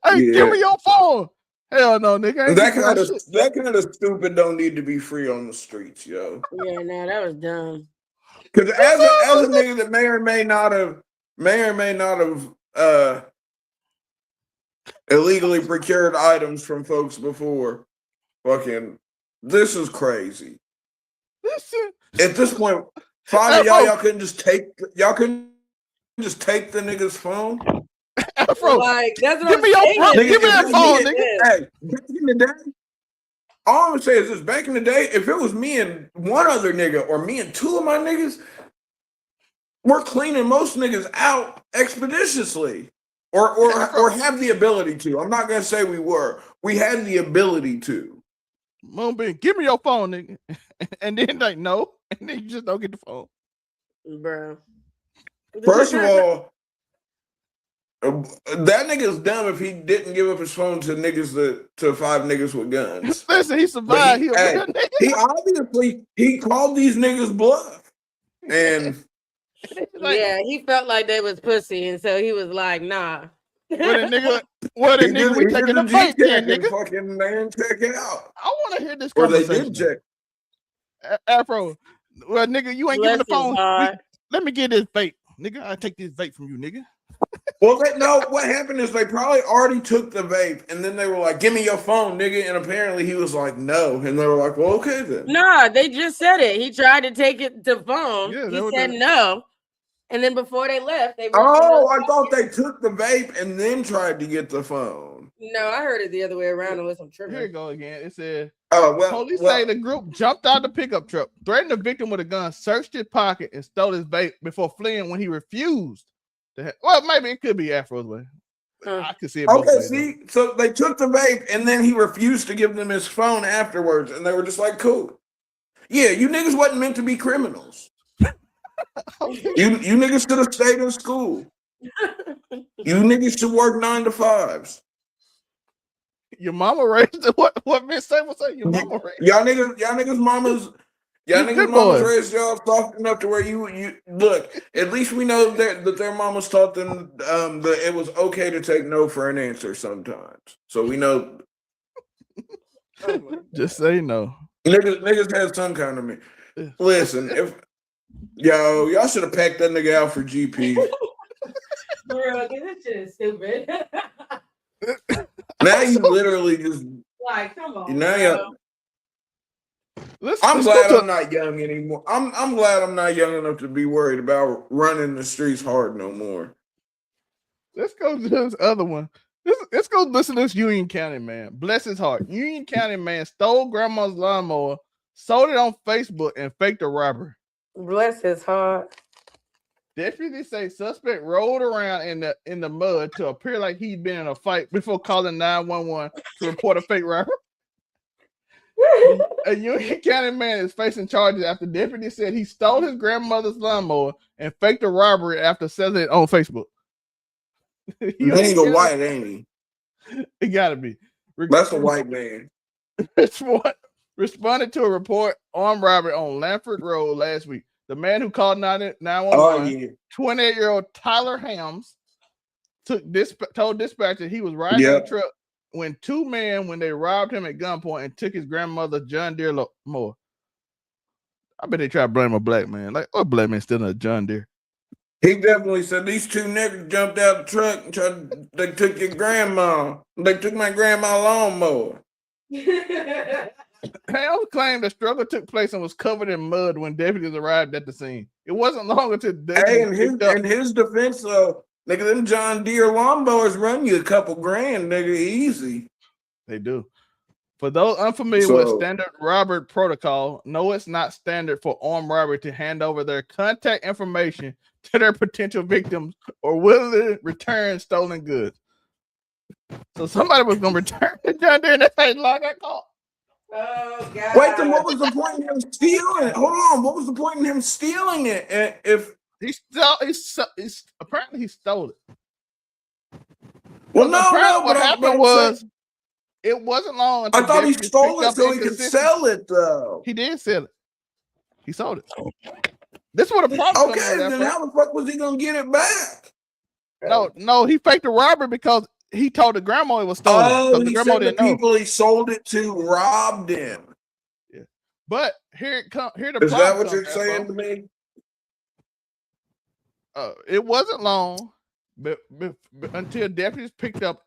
Hey, give me your phone. Hell no, nigga. That kind of stupid don't need to be free on the streets, yo. Yeah, no, that was dumb. Because as a nigga that may or may not have illegally procured items from folks before, fucking, this is crazy. At this point, 5 of y'all couldn't just take the nigga's phone. Afro, like, that's what give me your phone. Give me that phone, nigga. Hey, back in the day, all I'm gonna say is this: back in the day, if it was me and one other nigga, or me and 2 of my niggas, we're cleaning most niggas out expeditiously, or have the ability to. I'm not gonna say we were. We had the ability to. Moonbeam, give me your phone, nigga. And then like no, and then you just don't get the phone, bro. First of all, that nigga's dumb if he didn't give up his phone to 5 niggas with guns. Listen, he survived. He obviously called these niggas bluff, and yeah, he felt like they was pussy, and so he was like, "Nah." What a nigga, we taking a fight, nigga. Fucking man, check it out. I want to hear this or conversation. They did check. Afro, well, nigga, you ain't giving the phone. Let me get this vape, nigga. I take this vape from you, nigga. Well, what happened is they probably already took the vape, and then they were like, "Give me your phone, nigga." And apparently he was like, "No," and they were like, "Well, okay then." Nah, they just said it. He tried to take it to phone. Yeah, he said no, and then before they left, they. I thought they took the vape and then tried to get the phone. No, I heard it the other way around. Unless I'm tripping. Here you go again. It said, police say the group jumped out the pickup truck, threatened the victim with a gun, searched his pocket, and stole his vape before fleeing when he refused. Well, maybe it could be Afro's way. I could see it. Okay, see, so they took the vape and then he refused to give them his phone afterwards, and they were just like, "Cool, yeah, you niggas wasn't meant to be criminals. you niggas should have stayed in school. You niggas should work 9 to 5s. Your mama raised it. What Miss Say was saying? Your mama raised y'all niggas mamas." Y'all niggas mamas raised y'all soft enough to where you look. At least we know that their mamas taught them that it was okay to take no for an answer sometimes. So we know. Just say no. Niggas had some kind of me. Listen, if y'all should have packed that nigga out for GP. Bro, this shit is stupid. Now you literally just like, come on. Now y'all. I'm glad I'm not young anymore. I'm glad I'm not young enough to be worried about running the streets hard no more. Let's go to this other one. Let's go listen to this Union County man. Bless his heart. Union County man stole grandma's lawnmower sold it on Facebook, and faked a robbery. Bless his heart. Deputies say suspect rolled around in the mud to appear like he'd been in a fight before calling 911 to report a fake robbery. A Union County man is facing charges after deputies said he stole his grandmother's lawnmower and faked a robbery after selling it on Facebook. He ain't a white, ain't he? It gotta be. That's a white man. Responded to a report armed robbery on Lanford Road last week. The man who called 911, 28-year-old Tyler Hams, told dispatcher he was riding the truck when two men, when they robbed him at gunpoint and took his grandmother's John Deere mower. I bet they try to blame a black man. Like, what black man stealing a John Deere? He definitely said these two niggas jumped out the truck and they took your grandma. They took my grandma lawnmower. Hales claimed the struggle took place and was covered in mud when deputies arrived at the scene. It wasn't long until in his defense, nigga, them John Deere lawnmowers run you a couple grand, nigga, easy. They do. For those unfamiliar with standard robbery protocol, no, it's not standard for armed robbery to hand over their contact information to their potential victims or willingly return stolen goods. So somebody was going to return the John Deere and they say, "Log that call." Oh, God. Wait, then what was the point in him stealing it? Hold on, what was the point in him stealing it? If apparently he stole it. Well, what happened was it wasn't long. I thought he stole it so he could sell it, though. He did sell it. He sold it. This is what a problem. Okay, then how the fuck was he gonna get it back? No, he faked the robbery because he told the grandma it was stolen. Oh, he said the people he sold it to robbed him. Yeah, but here it comes. Here the is that what you're saying to me? It wasn't long, but until deputies picked up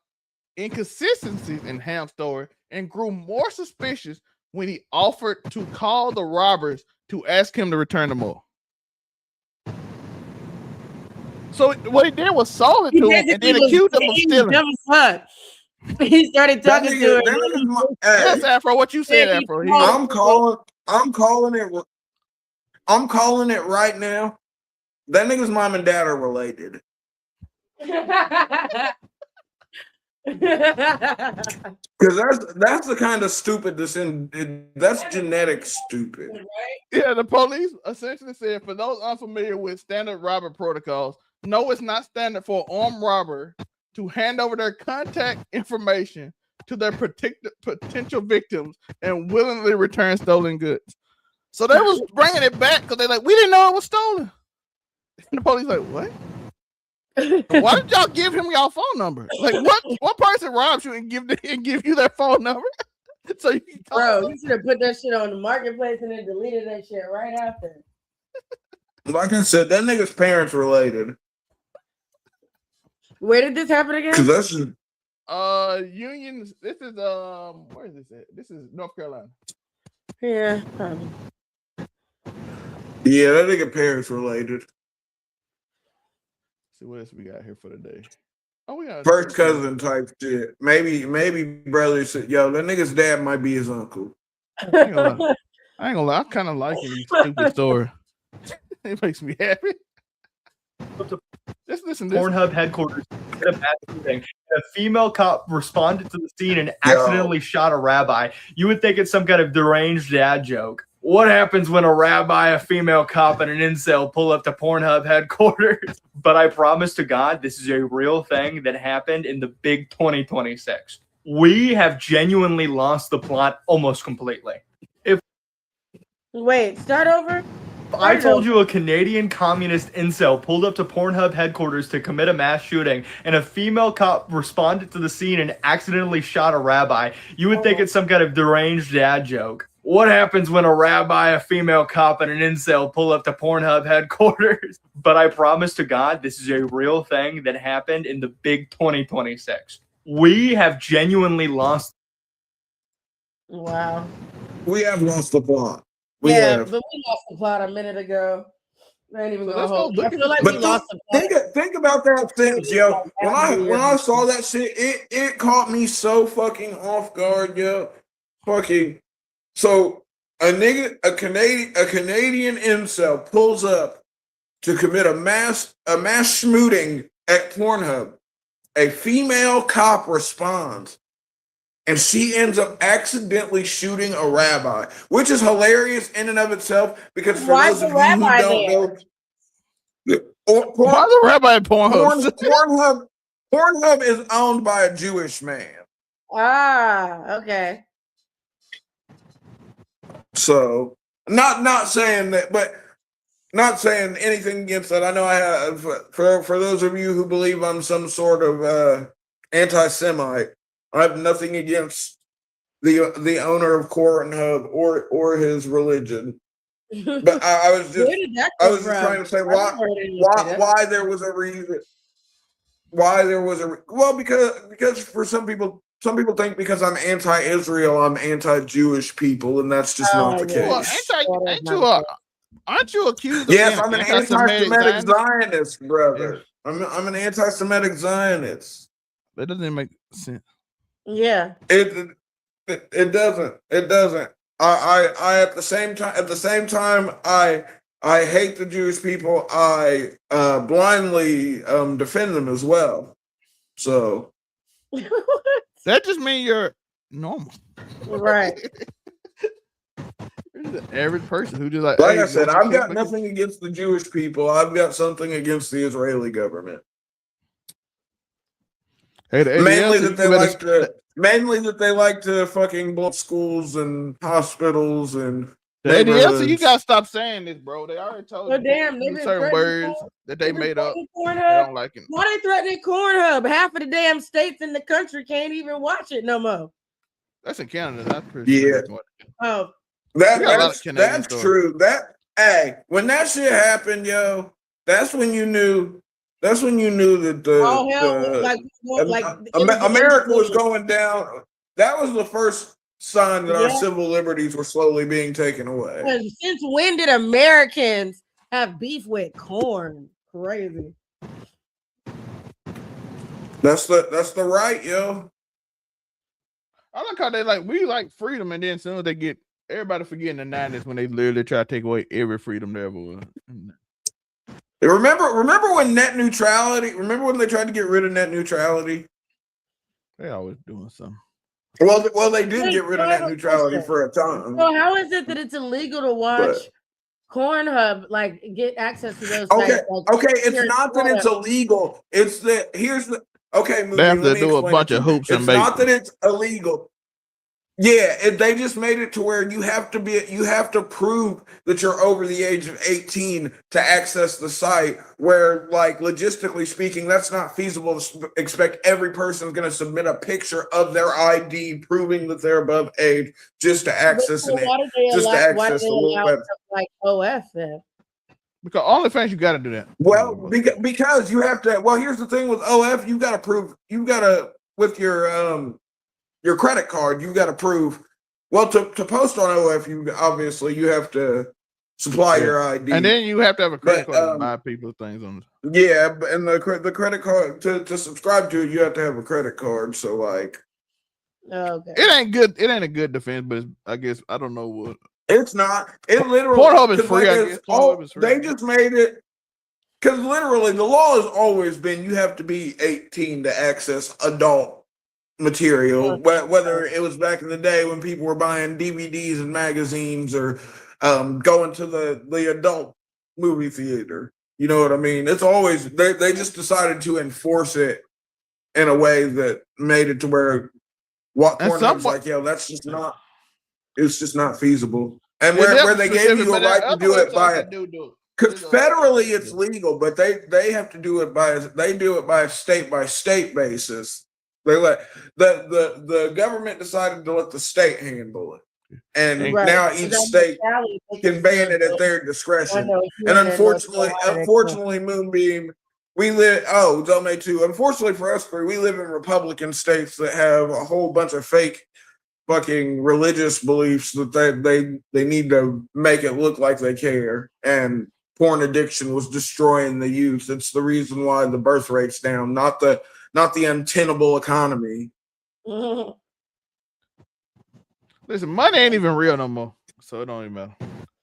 inconsistencies in Ham's story and grew more suspicious when he offered to call the robbers to ask him to return the mower. So what he did was sold it to him and then accused him of stealing. He started talking to him. Yes, Afro, what you said, Afro. I'm calling it right now. That nigga's mom and dad are related. Because that's the kind of stupid that's genetic stupid. Yeah, the police essentially said for those unfamiliar with standard robber protocols, no, it's not standard for an armed robber to hand over their contact information to their potential victims and willingly return stolen goods. So they was bringing it back because they're like, we didn't know it was stolen. And the police like, what? Why did y'all give him y'all phone number? Like, what person robs you and give you their phone number? So you should have put that shit on the marketplace and then deleted that shit right after. Like I said, that nigga's parents related. Where did this happen again? Because that's Union. This is where is this at? This is North Carolina. Yeah, probably. Yeah, that nigga parents related. See what else we got here for today. Oh, we got first cousin type shit. Maybe brother said, yo, that nigga's dad might be his uncle. I ain't gonna lie. I'm kind of liking these stupid stories. It makes me happy. Just listen to this. Pornhub headquarters did a mass shooting. A female cop responded to the scene and accidentally shot a rabbi. You would think it's some kind of deranged dad joke. What happens when a rabbi, a female cop, and an incel pull up to Pornhub headquarters? But I promise to God, this is a real thing that happened in the big 2026. We have genuinely lost the plot almost completely. Wait, start over? I told you a Canadian communist incel pulled up to Pornhub headquarters to commit a mass shooting, and a female cop responded to the scene and accidentally shot a rabbi. You would think it's some kind of deranged dad joke. What happens when a rabbi, a female cop, and an incel pull up to Pornhub headquarters? But I promise to God, this is a real thing that happened in the big 2026. We have genuinely lost. Wow. We have lost the plot. But we lost the plot a minute ago. I ain't even gonna hold. I feel like we lost the plot. Think about that sentence, yo. When I saw that shit, it caught me so fucking off guard, yo. Fucking. So a Canadian incel pulls up to commit a mass shooting at Pornhub. A female cop responds, and she ends up accidentally shooting a rabbi, which is hilarious in and of itself. Because for Why those the of you who rabbi don't there? know, Why the rabbi at Pornhub? Pornhub is owned by a Jewish man. Ah, okay. So not saying that, but not saying anything against that. I know I have for those of you who believe I'm some sort of anti-Semite, I have nothing against the owner of Pornhub or his religion. But I was just trying to say why there was a reason. Because for some people think because I'm anti-Israel, I'm anti-Jewish people, and that's just not the case. Well, aren't you accused of Yes, being I'm an anti-Semitic Zionist, brother. Yeah. I'm an anti-Semitic Zionist. That doesn't make sense. Yeah. It doesn't. It doesn't. I at the same time I hate the Jewish people. I blindly defend them as well. So that just means you're normal, right? You're the average person who just like I said, I've got nothing against the Jewish people. I've got something against the Israeli government. Mainly that they like to fucking blow schools and hospitals and the ADL. You gotta stop saying this, bro. They already told you damn, they certain words that they made up. They don't like it. Why they threatening Pornhub? Half of the damn states in the country can't even watch it no more. That's in Canada. That's pretty sure. Oh, that's true. Hey, when that shit happened, yo, that's when you knew that America was going down. That was the first sign that our civil liberties were slowly being taken away. Since when did Americans have beef with corn? Crazy. That's the right, yo. I like how we like freedom, and then as soon as they get everybody forgetting the 90s when they literally try to take away every freedom there ever was. Remember when net neutrality? Remember when they tried to get rid of net neutrality? They always doing something. Well, they did get rid of net neutrality for a time. So how is it that it's illegal to watch Pornhub, like get access to those? Okay, it's not that it's illegal. It's that Movie, they have to do a bunch of hoops and it's not that it's illegal. Yeah, they just made it to where you have to prove that you're over the age of 18 to access the site, where like logistically speaking, that's not feasible to expect every person is going to submit a picture of their ID proving that they're above age just to access the web. Like OF then? Because OnlyFans, you got to do that. Well, because you have to. Well, here's the thing with OF, you got to prove. You got to with your credit card. You got to prove. Well, to post on OF, you have to supply your ID, and then you have to have a credit card to buy people things on. Yeah, and the credit card to subscribe to it, you have to have a credit card. So like, okay, it ain't good. It ain't a good defense, but I guess I don't know what. It's not. It literally Pornhub is free. I guess. They just made it because literally the law has always been you have to be 18 to access adult material. Whether it was back in the day when people were buying DVDs and magazines or going to the adult movie theater. You know what I mean? It's always they just decided to enforce it in a way that made it to where Pornhub's like, yo, that's just not. It's just not feasible. And where they gave you a right to do it by it. Because federally it's legal, but they have to do it by a state basis. They let the government decided to let the state handle it. And now each state can ban it at their discretion. And unfortunately, Moonbeam, we live Delmay too. Unfortunately for us three, we live in Republican states that have a whole bunch of fake fucking religious beliefs that they need to make it look like they care, and porn addiction was destroying the youth. It's the reason why the birth rate's down, not the untenable economy. Listen, money ain't even real no more. so it don't even matter.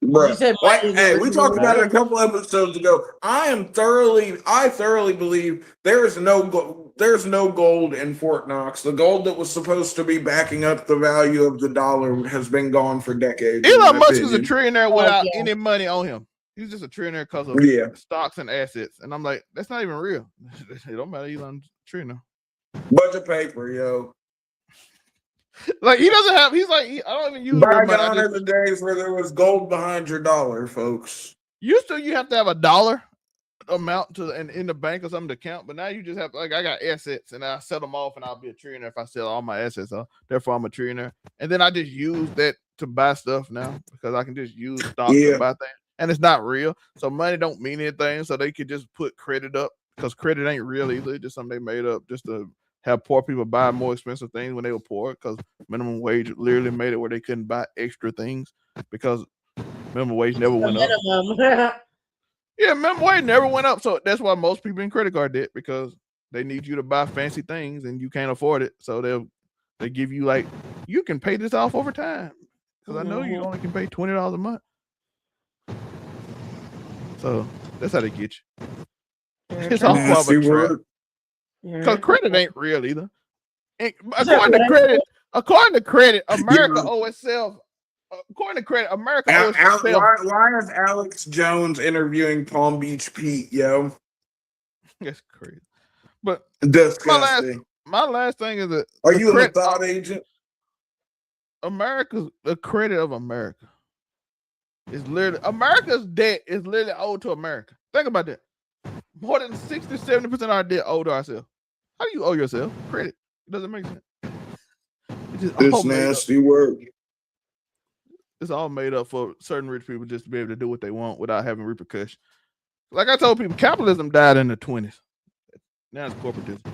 Bruh. said Like, money is hey, we original talked about it a money? couple episodes ago. I thoroughly believe there's no gold in Fort Knox. The gold that was supposed to be backing up the value of the dollar has been gone for decades. in Elon my Musk is a opinion. trillionaire without yeah. any money on him. He's just a trillionaire because of Yeah. stocks and assets. And I'm like, that's not even real. It don't matter. Elon's a trillionaire. Bunch of paper, yo. Like he doesn't have. He's like, I don't even use real money. Bygone are the days where there was gold behind your dollar, folks. Used to, you have to have a dollar amount to in the bank or something to count, but now you just have, like, I got assets and I sell them off and I'll be a trillionaire if I sell all my assets off. Therefore, I'm a trillionaire. And then I just use that to buy stuff now because I can just use stocks to buy things, and it's not real. So money don't mean anything. So they could just put credit up because credit ain't real either. It's just something they made up just to have poor people buy more expensive things when they were poor, because minimum wage literally made it where they couldn't buy extra things because minimum wage never went up. Yeah, minimum wage never went up. So that's why most people in credit card debt, because they need you to buy fancy things and you can't afford it. So they give you, like, you can pay this off over time because I know you only can pay $20 a month. So that's how they get you. It's all part of a trap. Because credit ain't real either. And according to credit, America owes itself. According to credit, America owes itself. Why is Alex Jones interviewing Palm Beach Pete, yo? That's crazy. But disgusting. My last thing is that are you a thought agent? The credit of America is literally, America's debt is literally owed to America. Think about that. More than 60-70% of our debt owed to ourselves. How do you owe yourself credit? It doesn't make sense. It's nasty work. It's all made up for certain rich people just to be able to do what they want without having repercussions. Like I told people, capitalism died in the 20s. Now it's corporatism.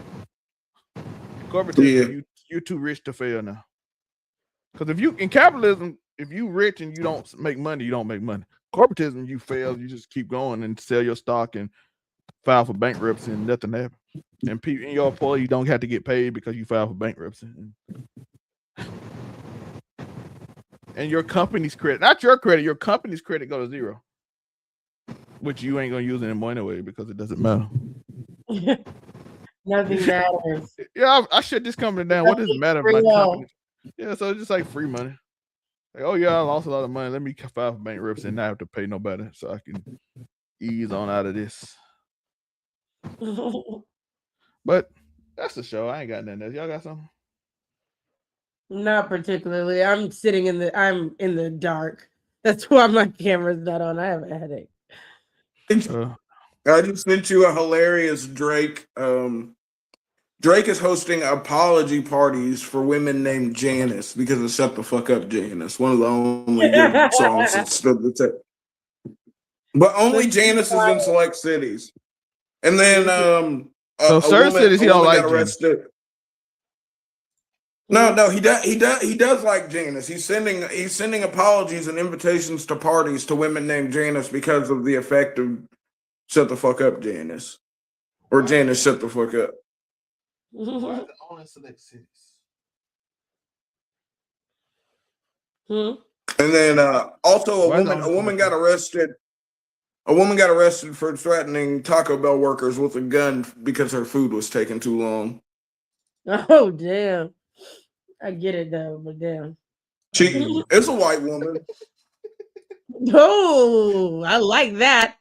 Corporatism, you're too rich to fail now. Because in capitalism, if you rich and you don't make money, you don't make money. Corporatism, you fail, you just keep going and sell your stock and file for bankruptcy and nothing happens. And people in your employee, you don't have to get paid because you file for bankruptcy. And your company's credit, not your credit, your company's credit go to zero, which you ain't gonna use anymore anyway because it doesn't matter. Nothing matters. Yeah, I shut this company down. What does it matter about the company? Yeah, so it's just like free money. Like, oh yeah, I lost a lot of money. Let me file for bankruptcy and not have to pay nobody, so I can ease on out of this. But that's the show. I ain't got nothing else. Y'all got something? Not particularly. I'm in the dark. That's why my camera's not on. I have a headache. I just sent you a hilarious Drake. Drake is hosting apology parties for women named Janice because of "Shut the Fuck Up, Janice." One of the only good songs that stood the test. But only Janice is in select cities. And then so certain cities he don't like arrested. No, he does like Janice. He's sending apologies and invitations to parties to women named Janice because of the effect of "Shut the Fuck Up, Janice," or "Janice, shut the fuck up." Why only select cities? And then also a woman got arrested. A woman got arrested for threatening Taco Bell workers with a gun because her food was taking too long. Oh damn! I get it though, but damn. It's a white woman. Oh, I like that.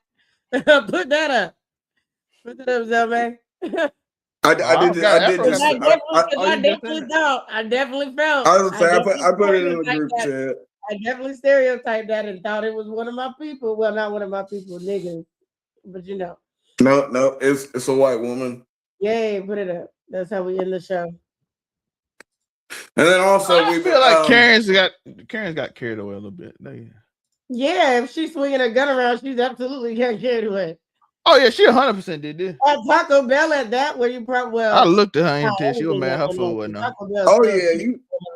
Put that up. Put that up, Zelman. I definitely felt. I put it in the group chat. I definitely stereotyped that and thought it was one of my people. Well, not one of my people, niggas, but you know. No, it's a white woman. Yay, put it up. That's how we end the show. And then also I feel like Karen's got carried away a little bit. Yeah, if she's swinging a gun around, she's absolutely getting carried away. Oh yeah, she 100% did this. At Taco Bell at that, where you probably I looked at her and tell she was mad. Her food wasn't on. Oh yeah,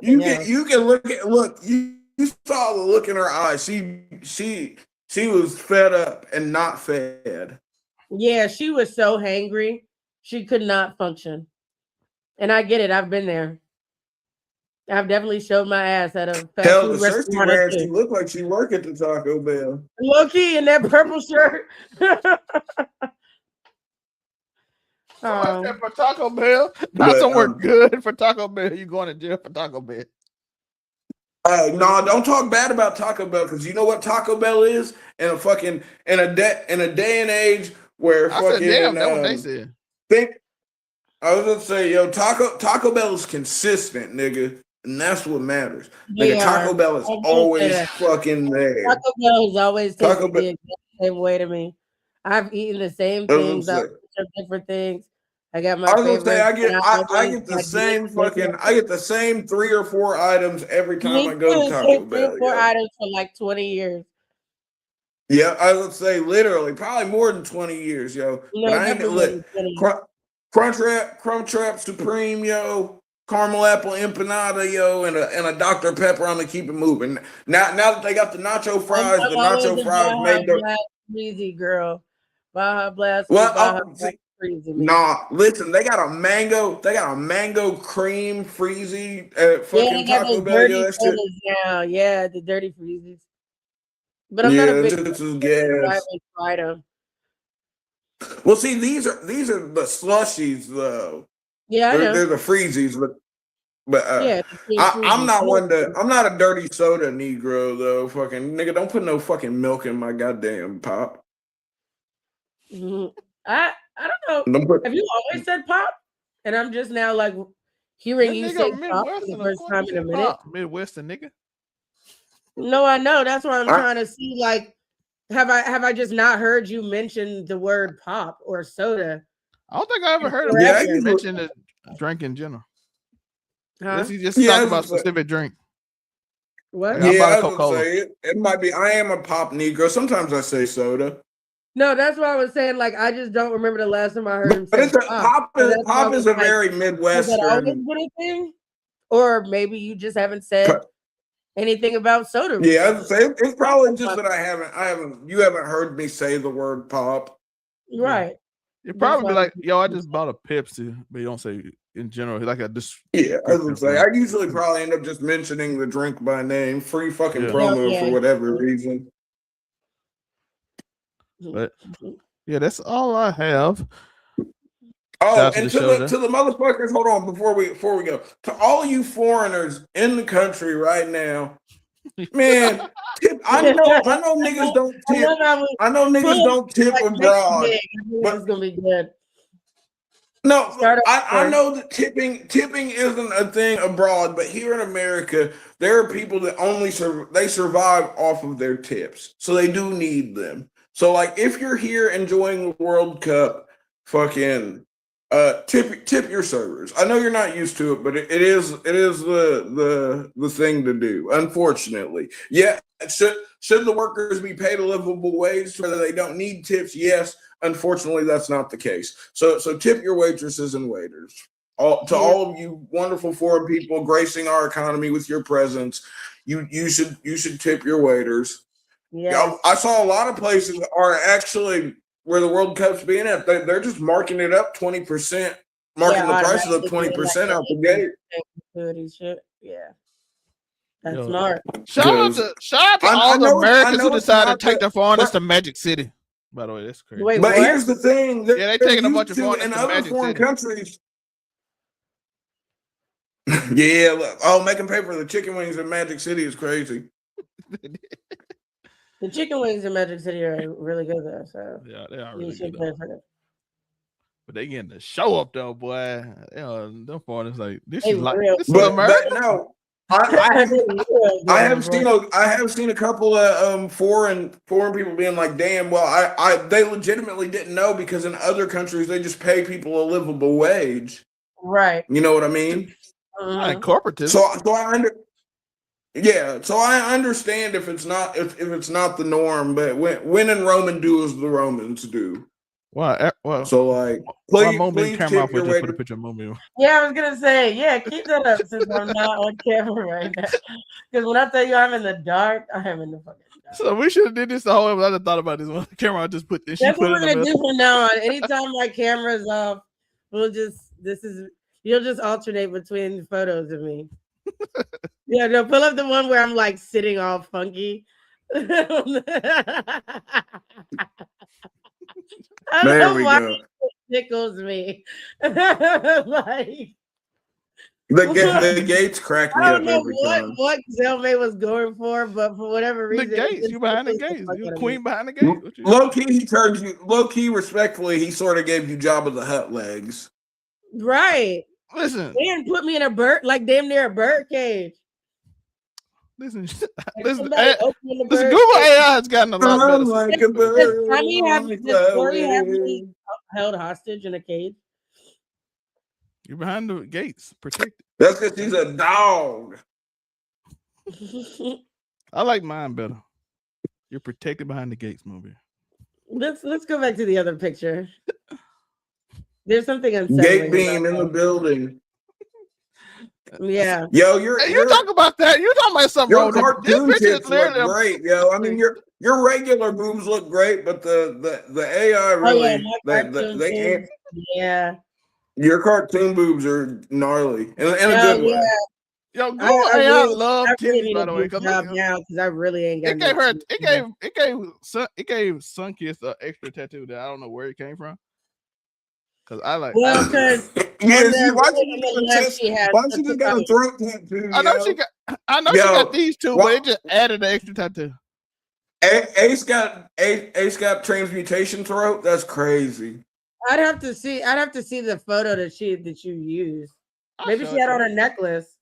you can look you saw the look in her eyes. She was fed up and not fed. Yeah, she was so hangry, she could not function. And I get it. I've been there. I've definitely showed my ass at a fast Hell, food the shirt she restaurant or wearing, she two. look like she work at the Taco Bell. Low key in that purple shirt. For Taco Bell, not But, somewhere good for Taco Bell. You going to jail for Taco Bell? No, don't talk bad about Taco Bell because you know what Taco Bell is in a fucking in a day and age where I fucking said, damn, that's what they said. I was gonna say, yo, Taco Bell is consistent, nigga, and that's what matters. Nigga, Taco Bell is always fucking there. Taco Bell has always Taco tasted Bell- the exact same way to me. I've eaten the same I was things, gonna I've eaten different things. I got my I was favorite. gonna say I get the same I get the same 3 or 4 items every time I go to Taco Bell. 4 yo. items for like 20 years. Yeah, I would say literally probably more than 20 years, yo. No, But I ain't definitely look more than 20. Crumb Supreme, yo, caramel apple empanada, yo, and a Dr. Pepper. I'm gonna keep it moving. Now that they got the nacho fries, I'm the always nacho a fries Baja made the Blast Freezy girl. Baja Blast. well. Baja Blast Freezy. Nah, listen, they got a mango cream freezy at Yeah, fucking they got Taco those Bell. Yo, dirty that shit. sodas now. Yeah, the dirty freezies. But I'm not Yeah, a big this is I gas. haven't tried them. Well, see, these are the slushies though. Yeah, I know. They're the freezies, but Yeah, I'm not a dirty soda Negro though. Fucking nigga, don't put no fucking milk in my goddamn pop. I don't know. Don't put, Have you always said pop? And I'm just now like hearing That you nigga say pop for the Midwestern, of first course time you in a say minute. pop. Midwestern nigga. No, I know. That's why I'm I- trying to see like have I just not heard you mention the word pop or soda? I don't think I ever heard him mention the drink in general. Huh? Unless he just talk about specific drink. What? Like, yeah, I I was gonna say it might be. I am a pop Negro. Sometimes I say soda. No, that's what I was saying. Like, I just don't remember the last time I heard him But say it's a, pop. pop is a very Has that always Midwestern. been a thing? Or maybe you just haven't said anything about soda. Yeah, I was gonna say it's probably just that you haven't heard me say the word pop. Right. You'd probably be like, yo, I just bought a Pepsi, but you don't say in general, like a Yeah, I was gonna say I usually probably end up just mentioning the drink by name, free fucking promo for whatever reason. But yeah, that's all I have. Oh, and to the motherfuckers, hold on before we go. To all you foreigners in the country right now, man, I know niggas don't tip. I know niggas don't tip abroad. But it's gonna be good. No, I know that tipping isn't a thing abroad, but here in America, there are people that only survive off of their tips, so they do need them. So, like, if you're here enjoying the World Cup, fucking tip your servers. I know you're not used to it, but it is the thing to do. Unfortunately, yeah. Should the workers be paid a livable wage whether they don't need tips? Yes. Unfortunately, that's not the case. So tip your waitresses and waiters. All of you wonderful foreign people gracing our economy with your presence, you should tip your waiters. Yeah, I saw a lot of places are actually where the World Cup's being at. They're just marking it up 20%, marking the prices up 20% out the gate. Yeah. That's smart. Shout out to all the Americans who decided to take their foreigners to Magic City. By the way, that's crazy. Wait, but here's the thing. Yeah, they taking a bunch of foreigners in to other Magic foreign City. countries. Yeah, look, make them pay for the chicken wings in Magic City is crazy. The chicken wings in Magic City are really good though. So yeah, they are really good. But they getting the show up though, boy. Them foreigners like this is America. But no, I have seen a couple of foreign people being like, damn, well, they legitimately didn't know because in other countries they just pay people a livable wage. Right. You know what I mean? Like corporative. So I understand if it's not the norm, but when in Roman do as the Romans do. Well, so like, please camera off. Just put a picture of Momi. Yeah, I was gonna say, yeah, keep that up since I'm not on camera right now. Because when I tell you I'm in the dark, I am in the fucking dark. So we should have did this the whole episode. I just thought about this one. Camera, I just put this. That's what we're gonna do from now on. Anytime my camera's off, you'll just alternate between photos of me. Yeah, no, pull up the one where I'm like sitting all funky. I don't There know we why go. it tickles me. Like, The gates crack I me don't up know every time. what Zelmay was going for, but for whatever The reason, gates. You behind the gates. You a queen behind the gates. What you Low key, he turns you. Low key, respectfully, he sort of gave you Jabba the Hutt legs. Right. listen? And put me in a bird, like damn near a bird cage. Listen. Like Listen. somebody open the Listen. bird Google cage. AI has gotten a lot better. I'm like a Does bird Tommy on the does Corey have cloud. me held hostage in a cage? You're behind the gates, protected. That's because he's a dog. I like mine better. You're protected behind the gates, movie. Let's go back to the other picture. There's something unsettling. Gate beam in the building. Yeah. Yo, Hey, you talk about that. You talking about something your wrong? cartoon This picture tits is look literally great, yo. I mean, your regular boobs look great, but the AI really they can't. Yeah. Your cartoon boobs are gnarly in a good way. Yo, Google AI love titties, by the way. Because I really ain't got. It gave her. It gave Sunkiss an extra tattoo that I don't know where it came from. Because I like. Well, because why she just got a throat tattoo? I know she got these two, but it just added an extra tattoo. Ace got transmutation throat. That's crazy. I'd have to see the photo that you used. Maybe she had on a necklace.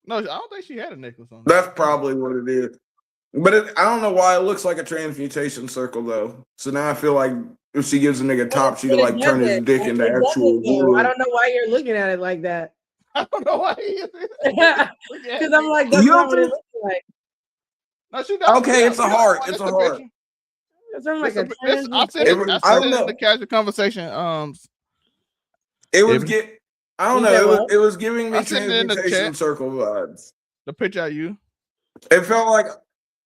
No, I don't think she had a necklace on. That's probably what it is. But I don't know why it looks like a transmutation circle though. So now I feel like if she gives a nigga top, she could like turn his dick into actual wood. I don't know why you're looking at it like that. I don't know why. Because I'm like, that's not what it looks like. No, she got okay, it's a heart. It's a heart. It sounds like a I said it in the casual conversation. It was I don't know. It was giving me transmutation circle vibes. The picture of you. It felt like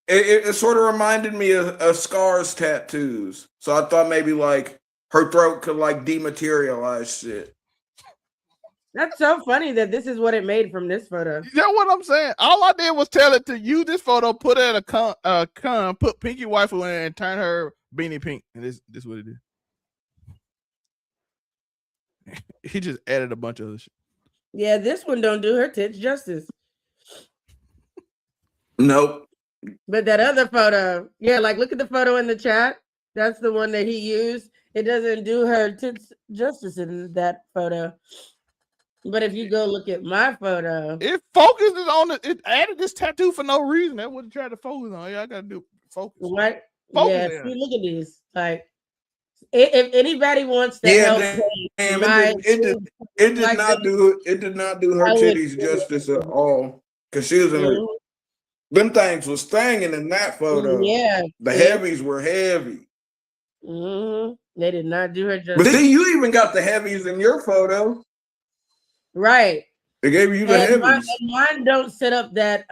it sort of reminded me of Scar's tattoos. So I thought maybe like her throat could like dematerialize shit. That's so funny that this is what it made from this photo. You know what I'm saying? All I did was tell it to use this photo, put it at a con, put Pinky Waifu in it, and turn her beanie pink. And this is what it did. He just added a bunch of other shit. Yeah, this one don't do her tits justice. Nope. But that other photo, yeah, like look at the photo in the chat. That's the one that he used. It doesn't do her tits justice in that photo. But if you go look at my photo, it focuses on it. It added this tattoo for no reason. That would try to focus on. Yeah, I gotta do focus. What? Focus yeah, there. see, look at these. Like, if anybody wants to help, it did not do her titties justice at all. Because she was in her, them things was stanging in that photo. Yeah, the heavies were heavy. They did not do her justice. But see, you even got the heavies in your photo. Right. They gave you the heavies. Mine don't sit up that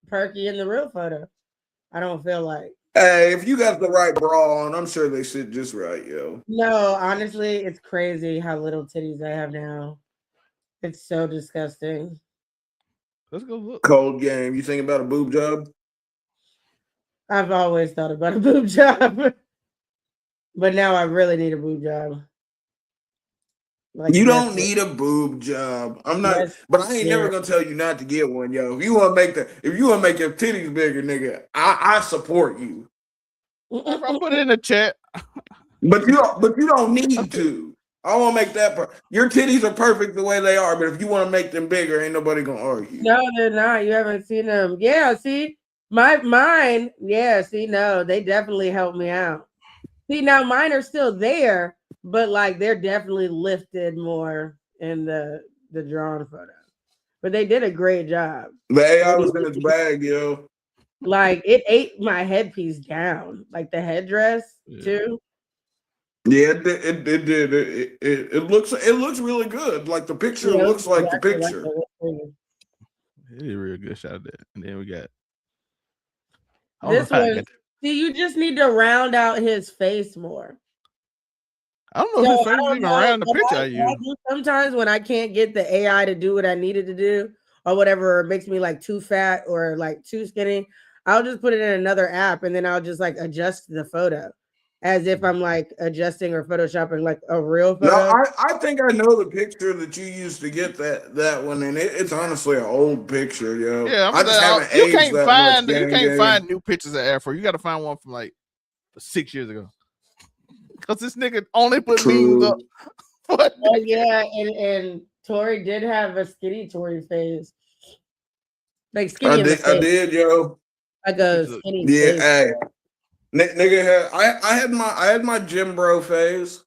perky in the real photo. I don't feel like. Hey, if you got the right bra on, I'm sure they sit just right, yo. No, honestly, it's crazy how little titties I have now. It's so disgusting. Let's go look. Cold game. You think about a boob job? I've always thought about a boob job. But now I really need a boob job. Like, you don't need a boob job. I'm not, but I ain't never gonna tell you not to get one, yo. If you wanna make your titties bigger, nigga, I support you. If I put it in the chat. But you don't need to. I want to make that part. Your titties are perfect the way they are, but if you want to make them bigger, ain't nobody gonna argue. No, they're not. You haven't seen them. Yeah, see, mine. Yeah, see, no, they definitely helped me out. See, now mine are still there, but like they're definitely lifted more in the drawn photo. But they did a great job. The AI was in its bag, yo. Like it ate my headpiece down, like the headdress too. Yeah, it did. It looks really good. Like the picture looks like the picture. It is a real good shot of that. And then we got this one. See, you just need to round out his face more. I don't know if his face is even around the picture I use. Sometimes when I can't get the AI to do what I needed to do, or whatever, or makes me like too fat or like too skinny, I'll just put it in another app and then I'll just like adjust the photo as if I'm like adjusting or photoshopping like a real No, photo. I think I know the picture that you used to get that one, and it's honestly an old picture, yo. Yeah, I just haven't you aged can't that find much. you can't find new pictures of Afro. You got to find one from like 6 years ago. Because this nigga only put memes up. Oh yeah, and Tori did have a skinny Tori phase, like skinny in the face. I did, yo. Like a skinny Yeah, face. hey. Nigga had I had my gym bro phase.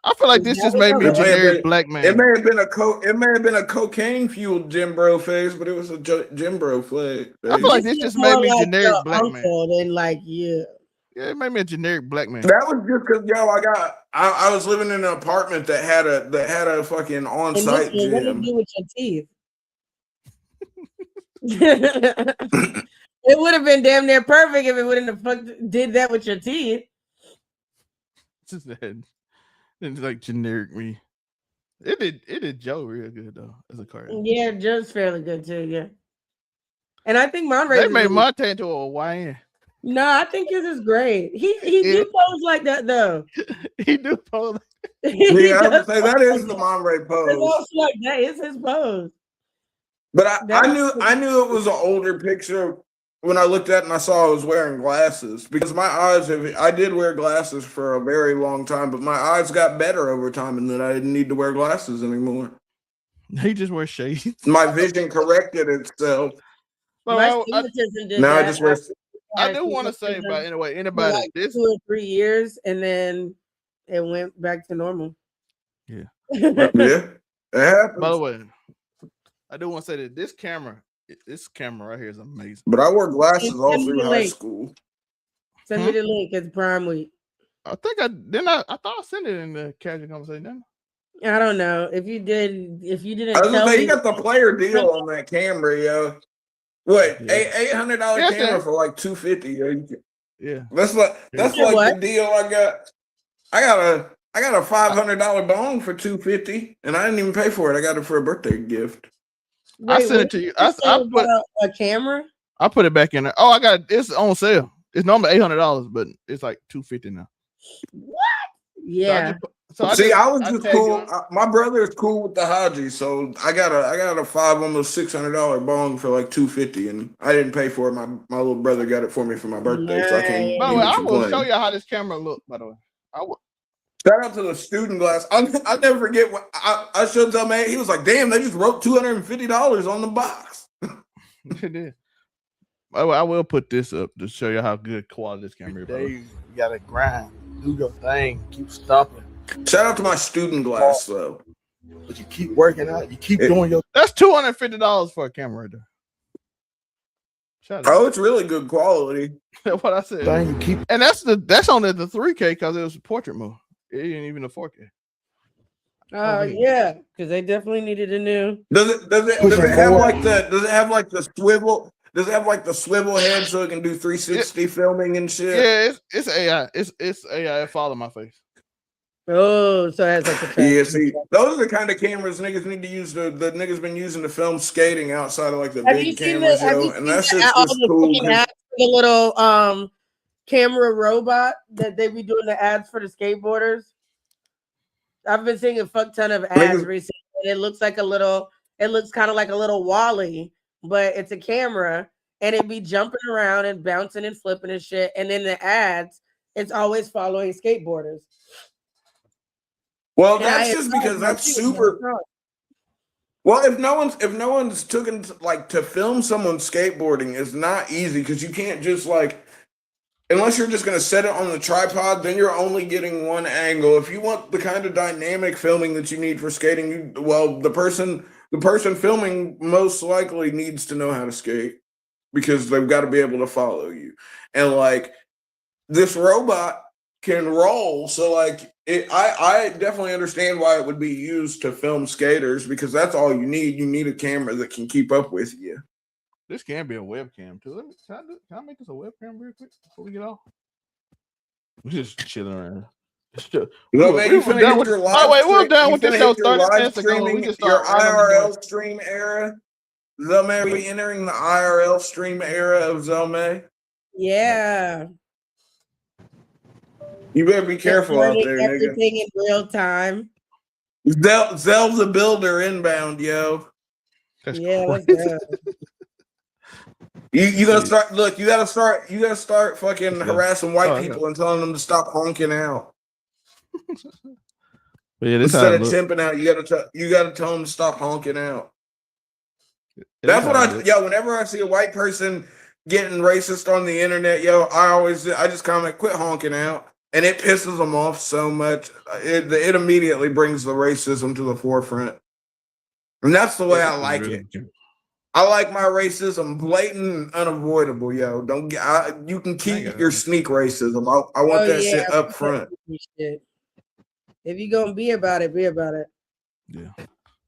I feel like this just made me a generic black man. It may have been a cocaine fueled gym bro phase, but it was a gym bro phase. I feel like this just made me like generic black man. Than like you. Yeah, it made me a generic black man. That was just because I was living in an apartment that had a fucking on-site gym. What did you do with your teeth? It would have been damn near perfect if it wouldn't have did that with your teeth. It's like generic me. It did Joe real good though as a card. Yeah, Joe's fairly good too. Yeah, and I think Monray. They made Monte into a YN. No, I think his is great. He do pose like that though. He do pose. Yeah, I would say that is the Monray pose. It's also like that is his pose. But I knew it was an older picture when I looked at it and I saw I was wearing glasses, because my eyes I did wear glasses for a very long time, but my eyes got better over time and then I didn't need to wear glasses anymore. He just wears shades. My vision corrected itself. Well, I just wear. I do want to say, by anybody like this 2 or 3 years, and then it went back to normal. Yeah, yeah, it happens. By the way, I do want to say that this camera right here is amazing. But I wore glasses all through high school. Send me the link. It's Prime Week. I think I thought I sent it in the casual conversation. Didn't I don't know if you didn't. I was gonna say, you got the player deal on that camera, yo. What, $800 camera for like $250? Yeah, that's like the deal I got. I got a $500 bone for $250, and I didn't even pay for it. I got it for a birthday gift. Wait, I sent it to you. I put a camera. I put it back in there. Oh, I got it. It's on sale. It's normally $800, but it's like $250 now. What? Yeah. I was just cool. My brother is cool with the Haji, so I got a almost $600 bone for like $250, and I didn't pay for it. My little brother got it for me for my birthday, so I can't. By the way, I will show you how this camera looks. By the way, I will. Shout out to the student glass. I'll never forget when I showed tell man, he was like, "Damn, they just wrote $250 on the box." It did. I will put this up to show you how good quality this camera is. You gotta grind, do your thing, keep stopping. Shout out to my student glass though. But you keep working out, you keep doing your. That's $250 for a camera right there. Oh, it's really good quality. That's what I said. And that's only the 3K because it was portrait mode. It ain't even a 4K. Yeah, because they definitely needed a new. Does it have like the swivel? Does it have like the swivel head so it can do 360 filming and shit? Yeah, it's AI. It's AI. It follow my face. Oh, so it has like yeah. See, those are the kind of cameras niggas need to use. The niggas been using to film skating outside of like the big cameras, and that's just cool. The little camera robot that they be doing the ads for the skateboarders. I've been seeing a fuck ton of ads recently. It looks kind of like a little Wall-E, but it's a camera and it be jumping around and bouncing and flipping and shit. And then the ads, it's always following skateboarders. Well, that's just because that's super. Well, if no one's taken to film someone skateboarding is not easy because you can't just unless you're just going to set it on the tripod, then you're only getting one angle. If you want the kind of dynamic filming that you need for skating, the person filming most likely needs to know how to skate because they've got to be able to follow you. And this robot can roll, so I definitely understand why it would be used to film skaters because that's all you need. You need a camera that can keep up with you. This can be a webcam too. Can I make this a webcam real quick before we get off? We're just chilling around. We're done with the show 30 minutes ago. We just your IRL stream era. Zelme, are we entering the IRL stream era of Zelme? Yeah. You better be careful out there, nigga. Everything in real time. Zel's a builder inbound, yo. That's Yeah, let's crazy. go. You gotta start. Look, you gotta start fucking Let's go. harassing white Oh, I got people and telling them to stop honking out. But yeah, this how Instead it of look. timping out, you gotta tell them to stop honking out. Yeah, That's what how it look. yo. Whenever I see a white person getting racist on the internet, yo, I just comment, quit honking out, and it pisses them off so much. It immediately brings the racism to the forefront, and that's the way I like it. I like my racism blatant and unavoidable, yo. You can keep your sneak racism. I want that shit up front. Shit. If you gonna be about it, be about it. Yeah.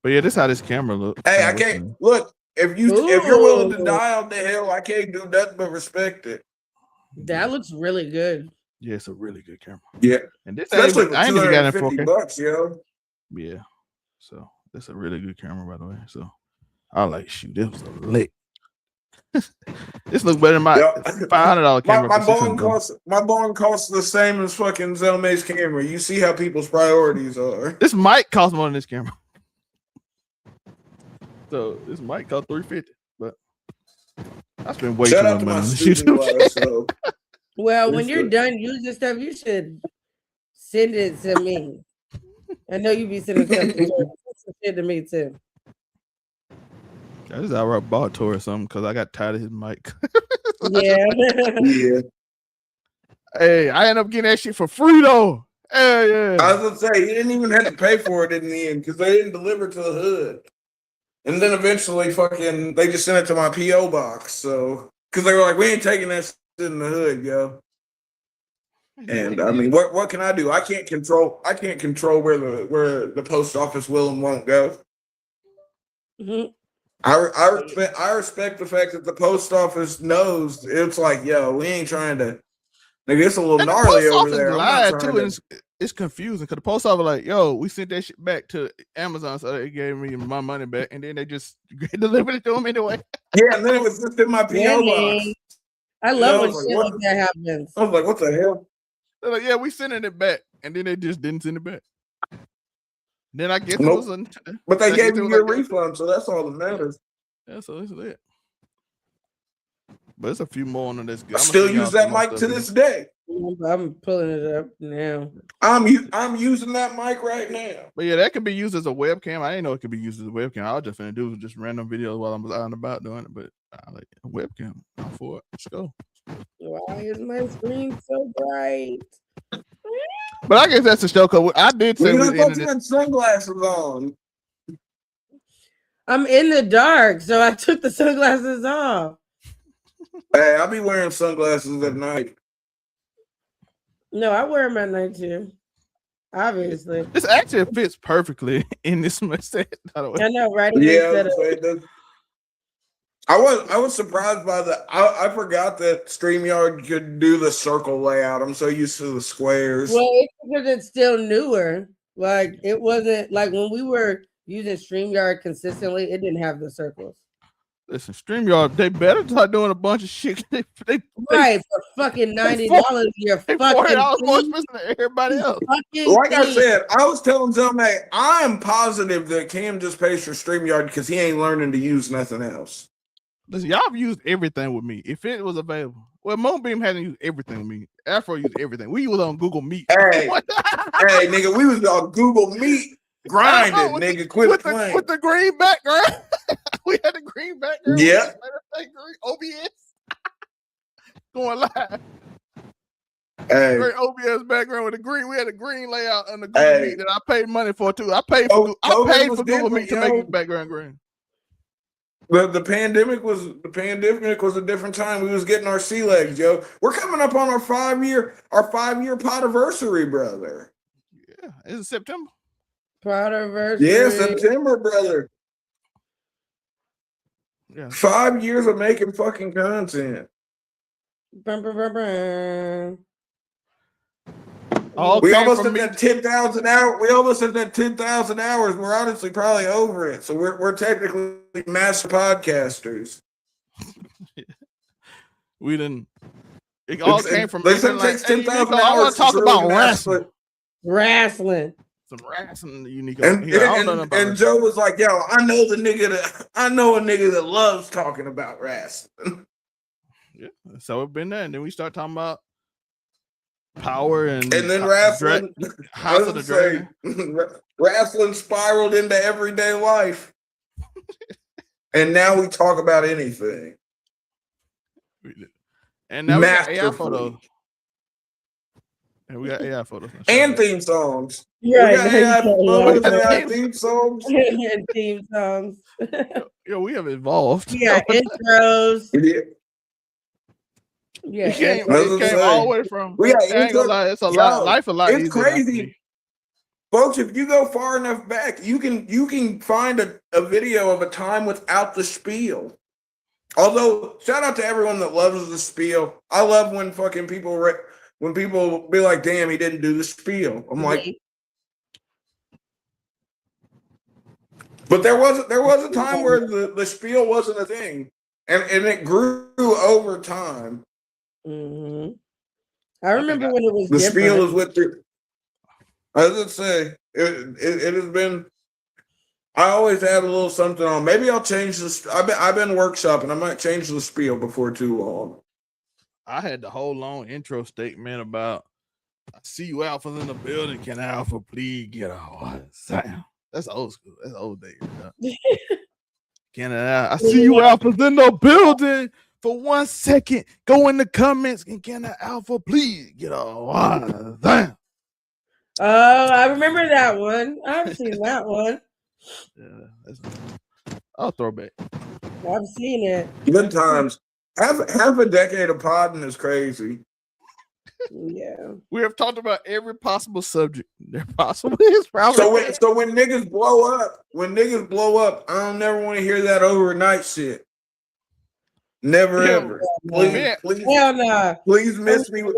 But yeah, this how this camera look. Hey, I can't look if you're willing to die on the hill, I can't do nothing but respect it. That looks really good. Yeah, it's a really good camera. Yeah, and this especially ain't, for I ain't even got it in 250 4K. bucks, yo. Yeah, so that's a really good camera, by the way. So I like shoot. This was a lick. This looks better than my $500 camera. My bong costs the same as fucking Zelme's camera. You see how people's priorities are. This mic costs more than this camera. So this mic cost $350, but I spent way too much money on this YouTube. Well, when you're done using stuff, you should send it to me. I know you be sending stuff to me too. I just outright bought Tor or something because I got tired of his mic. Yeah. Yeah. Hey, I ended up getting that shit for free though. Hey, yeah. I was gonna say he didn't even have to pay for it in the end because they didn't deliver to the hood. And then eventually fucking they just sent it to my PO box. So because they were like, we ain't taking that shit in the hood, yo. And I mean, what can I do? I can't control where the post office will and won't go. Mm-hmm. I respect the fact that the post office knows it's like, yo, we ain't trying to. Nigga, it's a little And the gnarly post over office there. lied too, and it's confusing because the post office like, yo, we sent that shit back to Amazon, so they gave me my money back, and then they just delivered it to them anyway. Yeah, and then it was just in my PO box. I love when shit like that happens. I was like, what the hell? They're like, yeah, we sending it back, and then they just didn't send it back. Then I guess Nope. it was But they gave you your like refund, so that's all that matters. Yeah, so this is it. But it's a few more on this. I still use that mic to this day. I'm pulling it up now. I'm using that mic right now. But yeah, that could be used as a webcam. I didn't know it could be used as a webcam. I was just gonna do just random videos while I'm out and about doing it. But I like a webcam. I'm for it. Let's go. Why is my screen so bright? But I guess that's the show. Cause I did say You we ended had sunglasses on. I'm in the dark, so I took the sunglasses off. Hey, I'll be wearing sunglasses at night. No, I wear them at night too. Obviously. This actually fits perfectly in this set. I know, right? Yeah, I was surprised by the. I forgot that StreamYard could do the circle layout. I'm so used to the squares. Well, it's because it's still newer. Like it wasn't like when we were using StreamYard consistently, it didn't have the circles. Listen, StreamYard, they better start doing a bunch of shit. They Right, for fucking $90, you're fucking $40 more expensive than everybody else. Like I said, I was telling Zelme, I'm positive that Cam just pays for StreamYard because he ain't learning to use nothing else. Listen, y'all have used everything with me. If it was available. Well, Moonbeam hasn't used everything with me. Afro used everything. We was on Google Meet. Hey, nigga, we was on Google Meet grinding, nigga. Quit playing. With the green background. We had the green background. Yeah. OBS. Going live. Hey. Great OBS background with the green. We had a green layout on the Google Meet that I paid money for too. I paid for Google Meet to make the background green. But the pandemic was a different time. We was getting our sea legs, yo. We're coming up on our 5-year podiversary, brother. Yeah, it's September. Podiversary. Yeah, September, brother. Yeah. 5 years of making fucking content. All We came almost from at me. that 10,000 hours. We almost at that 10,000 hours. We're honestly probably over it. So we're technically master podcasters. We didn't. It all came from They me. said Being it like, takes hey, 10,000 Nico, I want hours to talk to really about master wrestling. it. Wrestling. Some wrestling, Nico. And, I don't know nothing about and Joe was like, "Yo, I know a nigga that loves talking about wrestling." Yeah, so we've been there, and then we start talking about power and then wrestling. House of the Dragon. Wrestling spiraled into everyday life, and now we talk about anything. And now we got AI Masterfully. photos. And we got AI photos and theme songs. Yeah, We got AI photos, AI theme songs. and theme songs. Yo, we have evolved. Yeah, intros. Yeah. Yeah, It came all the way from. We got I ain't gonna lie, it's a lot. Life a lot It's easier now for crazy, me. folks. If you go far enough back, you can find a video of a time without the spiel. Although, shout out to everyone that loves the spiel. I love when fucking people be like, "Damn, he didn't do the spiel." I'm like, but there was a time where the spiel wasn't a thing, and it grew over time. Mm-hmm. I remember when it was The different. spiel is with the. As I say, it has been. I always add a little something on. Maybe I'll change this. I've been workshopping. I might change the spiel before too long. I had the whole long intro statement about I see you alphas in the building. Can alpha please get on? That's old school. That's old days. Can I see you alphas in the building for 1 second? Go in the comments and can I alpha please get on? Damn. Oh, I remember that one. I've seen that one. Yeah, I'll throw back. I've seen it. Good times. Half a decade of podding is crazy. Yeah. We have talked about every possible subject there possibly is. Probably So when niggas blow up, I don't never want to hear that overnight shit. Never ever. Please, Hell nah. please miss me with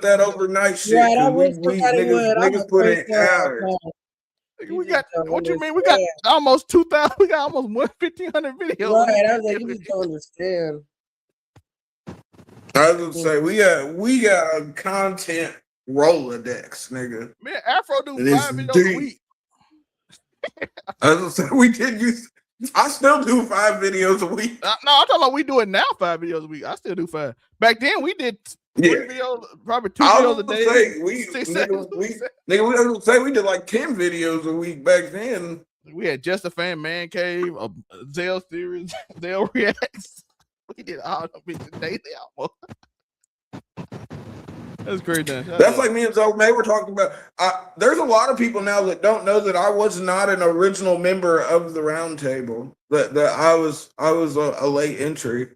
that overnight shit. Right, I 'Cause wish somebody would. I'm niggas the put first in hours. We got what you mean? We got almost 2,000. We got almost 1,500 videos. Right, I was like, you just don't understand. I was gonna say we got a content Rolodex, nigga. Man, Afro do And it's 5 videos deep. a week. I was gonna say we did use. I still do 5 videos a week. No, I'm talking about we do it now 5 videos a week. I still do 5. Back then we did 3 videos, probably 2 videos a day. We did like 10 videos a week back then. We had Just a Fan Man Cave, Zell series, Zell reacts. We did all of it daily almost. That's crazy. That's like me and Zoe May were talking about. There's a lot of people now that don't know that I was not an original member of the round table. That I was a late entry.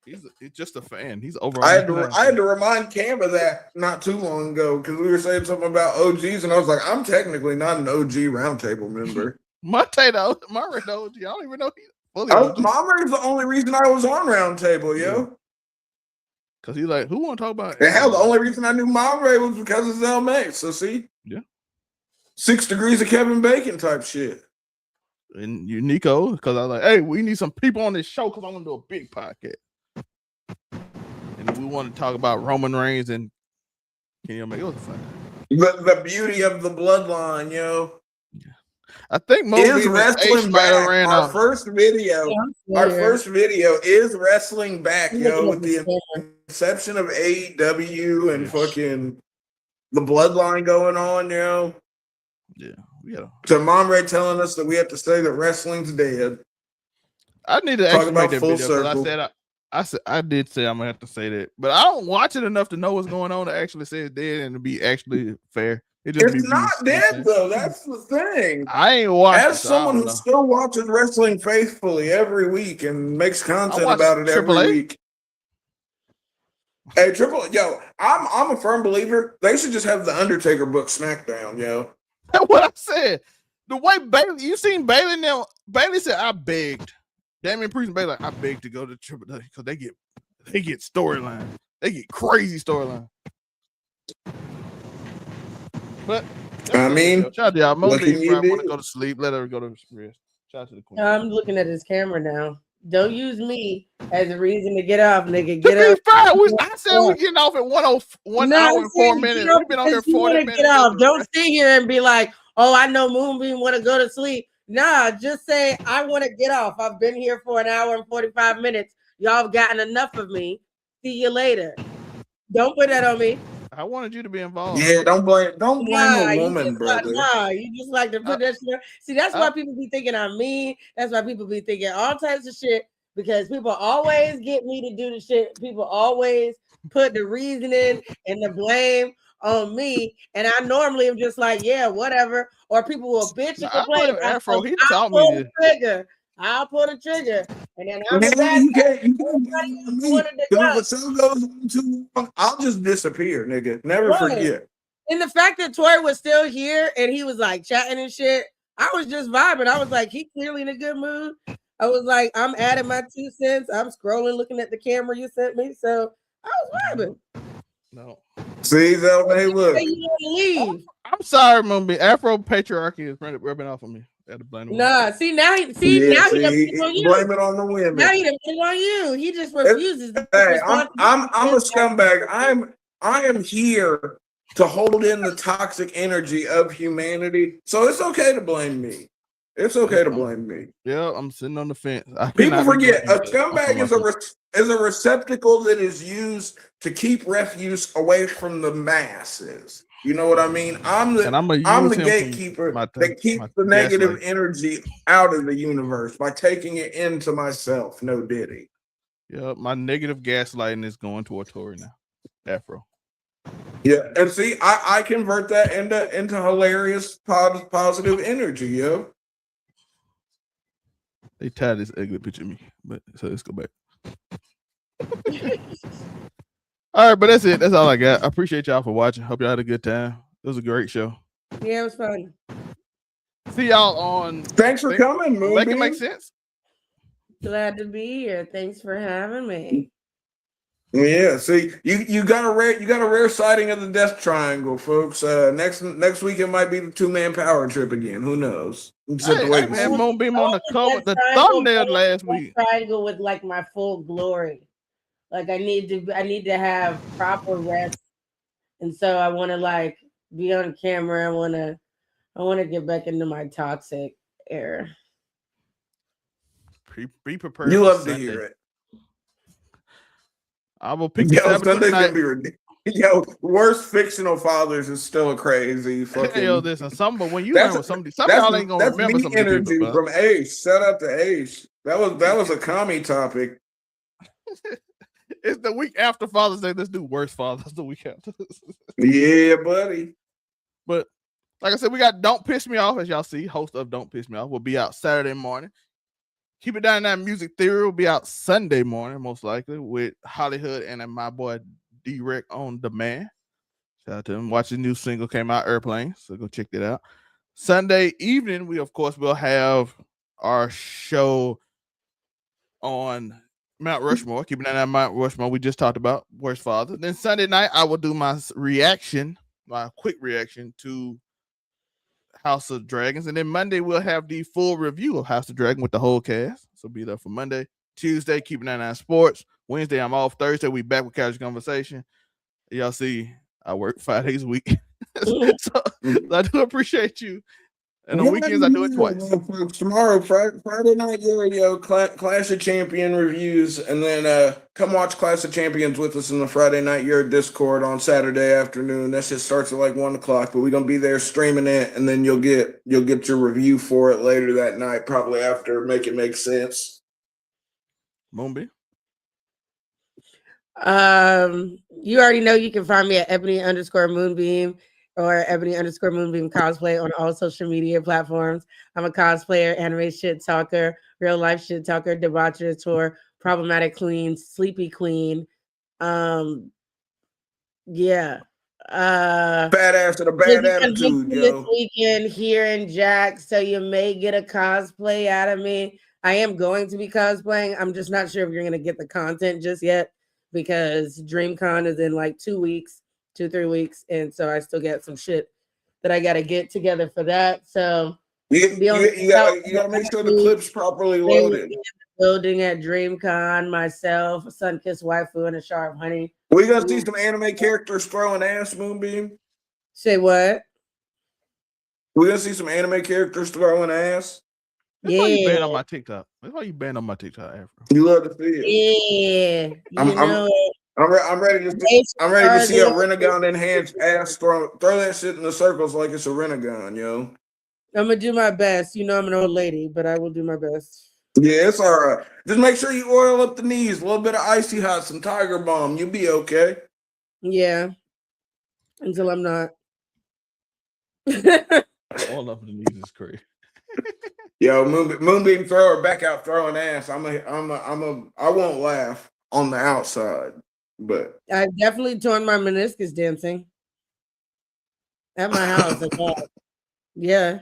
He's just a fan. He's over. I had to remind Cam of that not too long ago because we were saying something about OGs and I was like, I'm technically not an OG roundtable member. Monte though, Murray though. I don't even know he's fully. Murray's the only reason I was on roundtable, yo. Cause he's like, who want to talk about? And hell, the only reason I knew Monterey was because of Zell May. So see, 6 degrees of Kevin Bacon type shit. And you, Nico, because I was like, hey, we need some people on this show because I'm gonna do a big podcast. And we want to talk about Roman Reigns and Kenny Omega. It was fun. The beauty of the bloodline, yo. I think most is wrestling back. Our first video is wrestling back, yo, with the inception of AEW and fucking the bloodline going on, yo. Yeah, we got. So Monterey telling us that we have to say that wrestling's dead. I need to talk about make that full video circle. I did say I'm gonna have to say that, but I don't watch it enough to know what's going on to actually say it's dead and to be actually fair. It's not dead though. That's the thing. I ain't watching. As someone who still watches wrestling faithfully every week and makes content about it every week. Hey, I'm a firm believer. They should just have the Undertaker book SmackDown, yo. That's what I said. The way Bailey, you seen Bailey now? Bailey said, "I begged." Damian Priest and Bailey, I begged to go to Triple W because they get storyline. They get crazy storyline. But I mean, shout out to y'all. what can Moonbeam you probably want to do? go to sleep. Let her go to rest. Shout out to the queen. I'm looking at his camera now. Don't use me as a reason to get off, nigga. To Get be up. fair, I said we getting off at 1 No, hour I'm and 4 saying minutes. get off We've been on here because you 40 want to minutes. get off. Don't sit here and be like, oh, I know Moonbeam want to go to sleep. Nah, just say I want to get off. I've been here for an hour and 45 minutes. Y'all have gotten enough of me. See you later. Don't put that on me. I wanted you to be involved. Yeah, don't blame Nah, a you woman, just brother. you just like to put that shit. See, that's why people be thinking I'm mean. That's why people be thinking all types of shit because people always get me to do the shit. People always put the reasoning and the blame on me, and I normally am just like, yeah, whatever. Or people will bitch and complain. blame Afro. He taught me pull this. the trigger. I'll pull the trigger, and then I'm Man, the bad you guy. can't blame me. Because if the show goes on too long, I'll just disappear, nigga. Never Right. forget. And the fact that Toy was still here and he was like chatting and shit, I was just vibing. I was like, he clearly in a good mood. I was like, I'm adding my 2 cents. I'm scrolling, looking at the camera you sent me. So I was vibing. No. See, though, hey, look. Hey, you want to leave? I'm sorry, Moonbeam. Afro patriarchy is rubbing off on me. Nah, see now he done put it on you. Blame it on the women. Now he done put it on you. He just refuses. Hey, I'm a scumbag. I am here to hold in the toxic energy of humanity. So it's okay to blame me. It's okay to blame me. Yeah, I'm sitting on the fence. People forget a scumbag is a receptacle that is used to keep refuse away from the masses. You know what I mean? I'm the gatekeeper that keeps the negative energy out of the universe by taking it into myself. No diddy. Yeah, my negative gaslighting is going toward Tory now. Afro. Yeah, and see, I convert that into hilarious positive energy, yo. They tied this ugly picture of me, but so let's go back. All right, but that's it. That's all I got. I appreciate y'all for watching. Hope y'all had a good time. It was a great show. Yeah, it was fun. See y'all on. Thanks for coming, Moonbeam. Make it make sense. Glad to be here. Thanks for having me. Yeah, see, you got a rare sighting of the Death Triangle, folks. Next week it might be the 2-man power trip again. Who knows? I had Moonbeam on the cover, the thumbnail last week. Triangle with like my full glory. Like I need to have proper rest, and so I want to like be on camera. I want to get back into my toxic era. Be prepared. You love to hear it. I will pick Sunday's gonna be ridiculous. Yo, worst fictional fathers is still a crazy fucking. Yo, listen, but when you learn with somebody, some of y'all ain't gonna remember some energy people, from Ace. Shout out to Ace. That was a commie topic. It's the week after Father's Day. Let's do worst fathers the week after. Yeah, buddy. But like I said, we got Don't Piss Me Off, as y'all see. Host of Don't Piss Me Off will be out Saturday morning. Keep It Down That Music Theory will be out Sunday morning, most likely, with Hollywood and my boy D-Rec on Demand. Shout out to him. Watch the new single came out, Airplane. So go check that out. Sunday evening, we of course will have our show on Mount Rushmore. Keep It Down That Mount Rushmore. We just talked about Worst Father. Then Sunday night, I will do my quick reaction to House of Dragons. And then Monday, we'll have the full review of House of Dragon with the whole cast. So be there for Monday. Tuesday, Keep It Down Sports. Wednesday, I'm off. Thursday, we back with Casual Conversation. Y'all see, I work 5 days a week. So I do appreciate you. And on weekends, I do it twice. Tomorrow, Friday night, yo, Clash of Champion reviews, and then come watch Clash of Champions with us in the Friday night your Discord on Saturday afternoon. That shit starts at like 1 o'clock, but we're gonna be there streaming it, and then you'll get your review for it later that night, probably after Make It Make Sense. Moonbeam. You already know you can find me at Ebony_Moonbeam or Ebony_Moonbeam cosplay on all social media platforms. I'm a cosplayer, anime shit talker, real life shit talker, debaucher, problematic queen, sleepy queen. Yeah. Badass with a bad attitude, yo. This weekend here in Jack, so you may get a cosplay out of me. I am going to be cosplaying. I'm just not sure if you're going to get the content just yet because DreamCon is in like 2 weeks. 2-3 weeks, and so I still got some shit that I got to get together for that. So You gotta make sure the clip's properly loaded. Building at DreamCon, myself, a sun-kissed waifu, and a sharp honey. We gonna see some anime characters throwing ass, Moonbeam. Say what? We gonna see some anime characters throwing ass. That's why you banned on my TikTok. That's why you banned on my TikTok, Afro. You love to see it. Yeah, I'm ready to see. I'm ready to see a Renegon enhanced ass throw that shit in the circles like it's a Renegon, yo. I'm gonna do my best. You know I'm an old lady, but I will do my best. Yeah, it's all right. Just make sure you oil up the knees, a little bit of icy hot, some Tiger Balm. You'll be okay. Yeah, until I'm not. All up the knees is crazy. Yo, Moonbeam thrower back out throwing ass. I won't laugh on the outside, but I've definitely torn my meniscus dancing at my house. Yeah.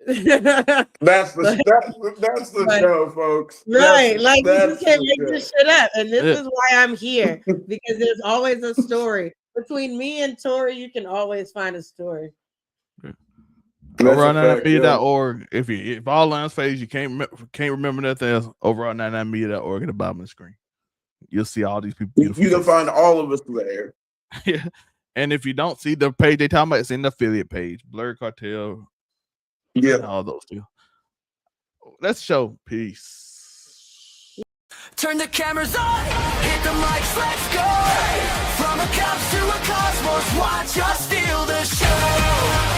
That's the show, folks. Right. Like, you that's just can't the make show. this shit up. And this is why I'm here, because there's always a story. Between me and Tori, you can always find a story. Over on 99media.org. If all lines phase, you can't remember nothing else. Over on 99media.org at the bottom of the screen, you'll see all these people. You can find all of us there. Yeah, and if you don't see the page they talking about, it's in the affiliate page. Blurred Cartel. Yeah, all those two. Let's show. Peace. Turn the cameras on, hit the mics, let's go. From a cops to a cosmos, watch us steal the show.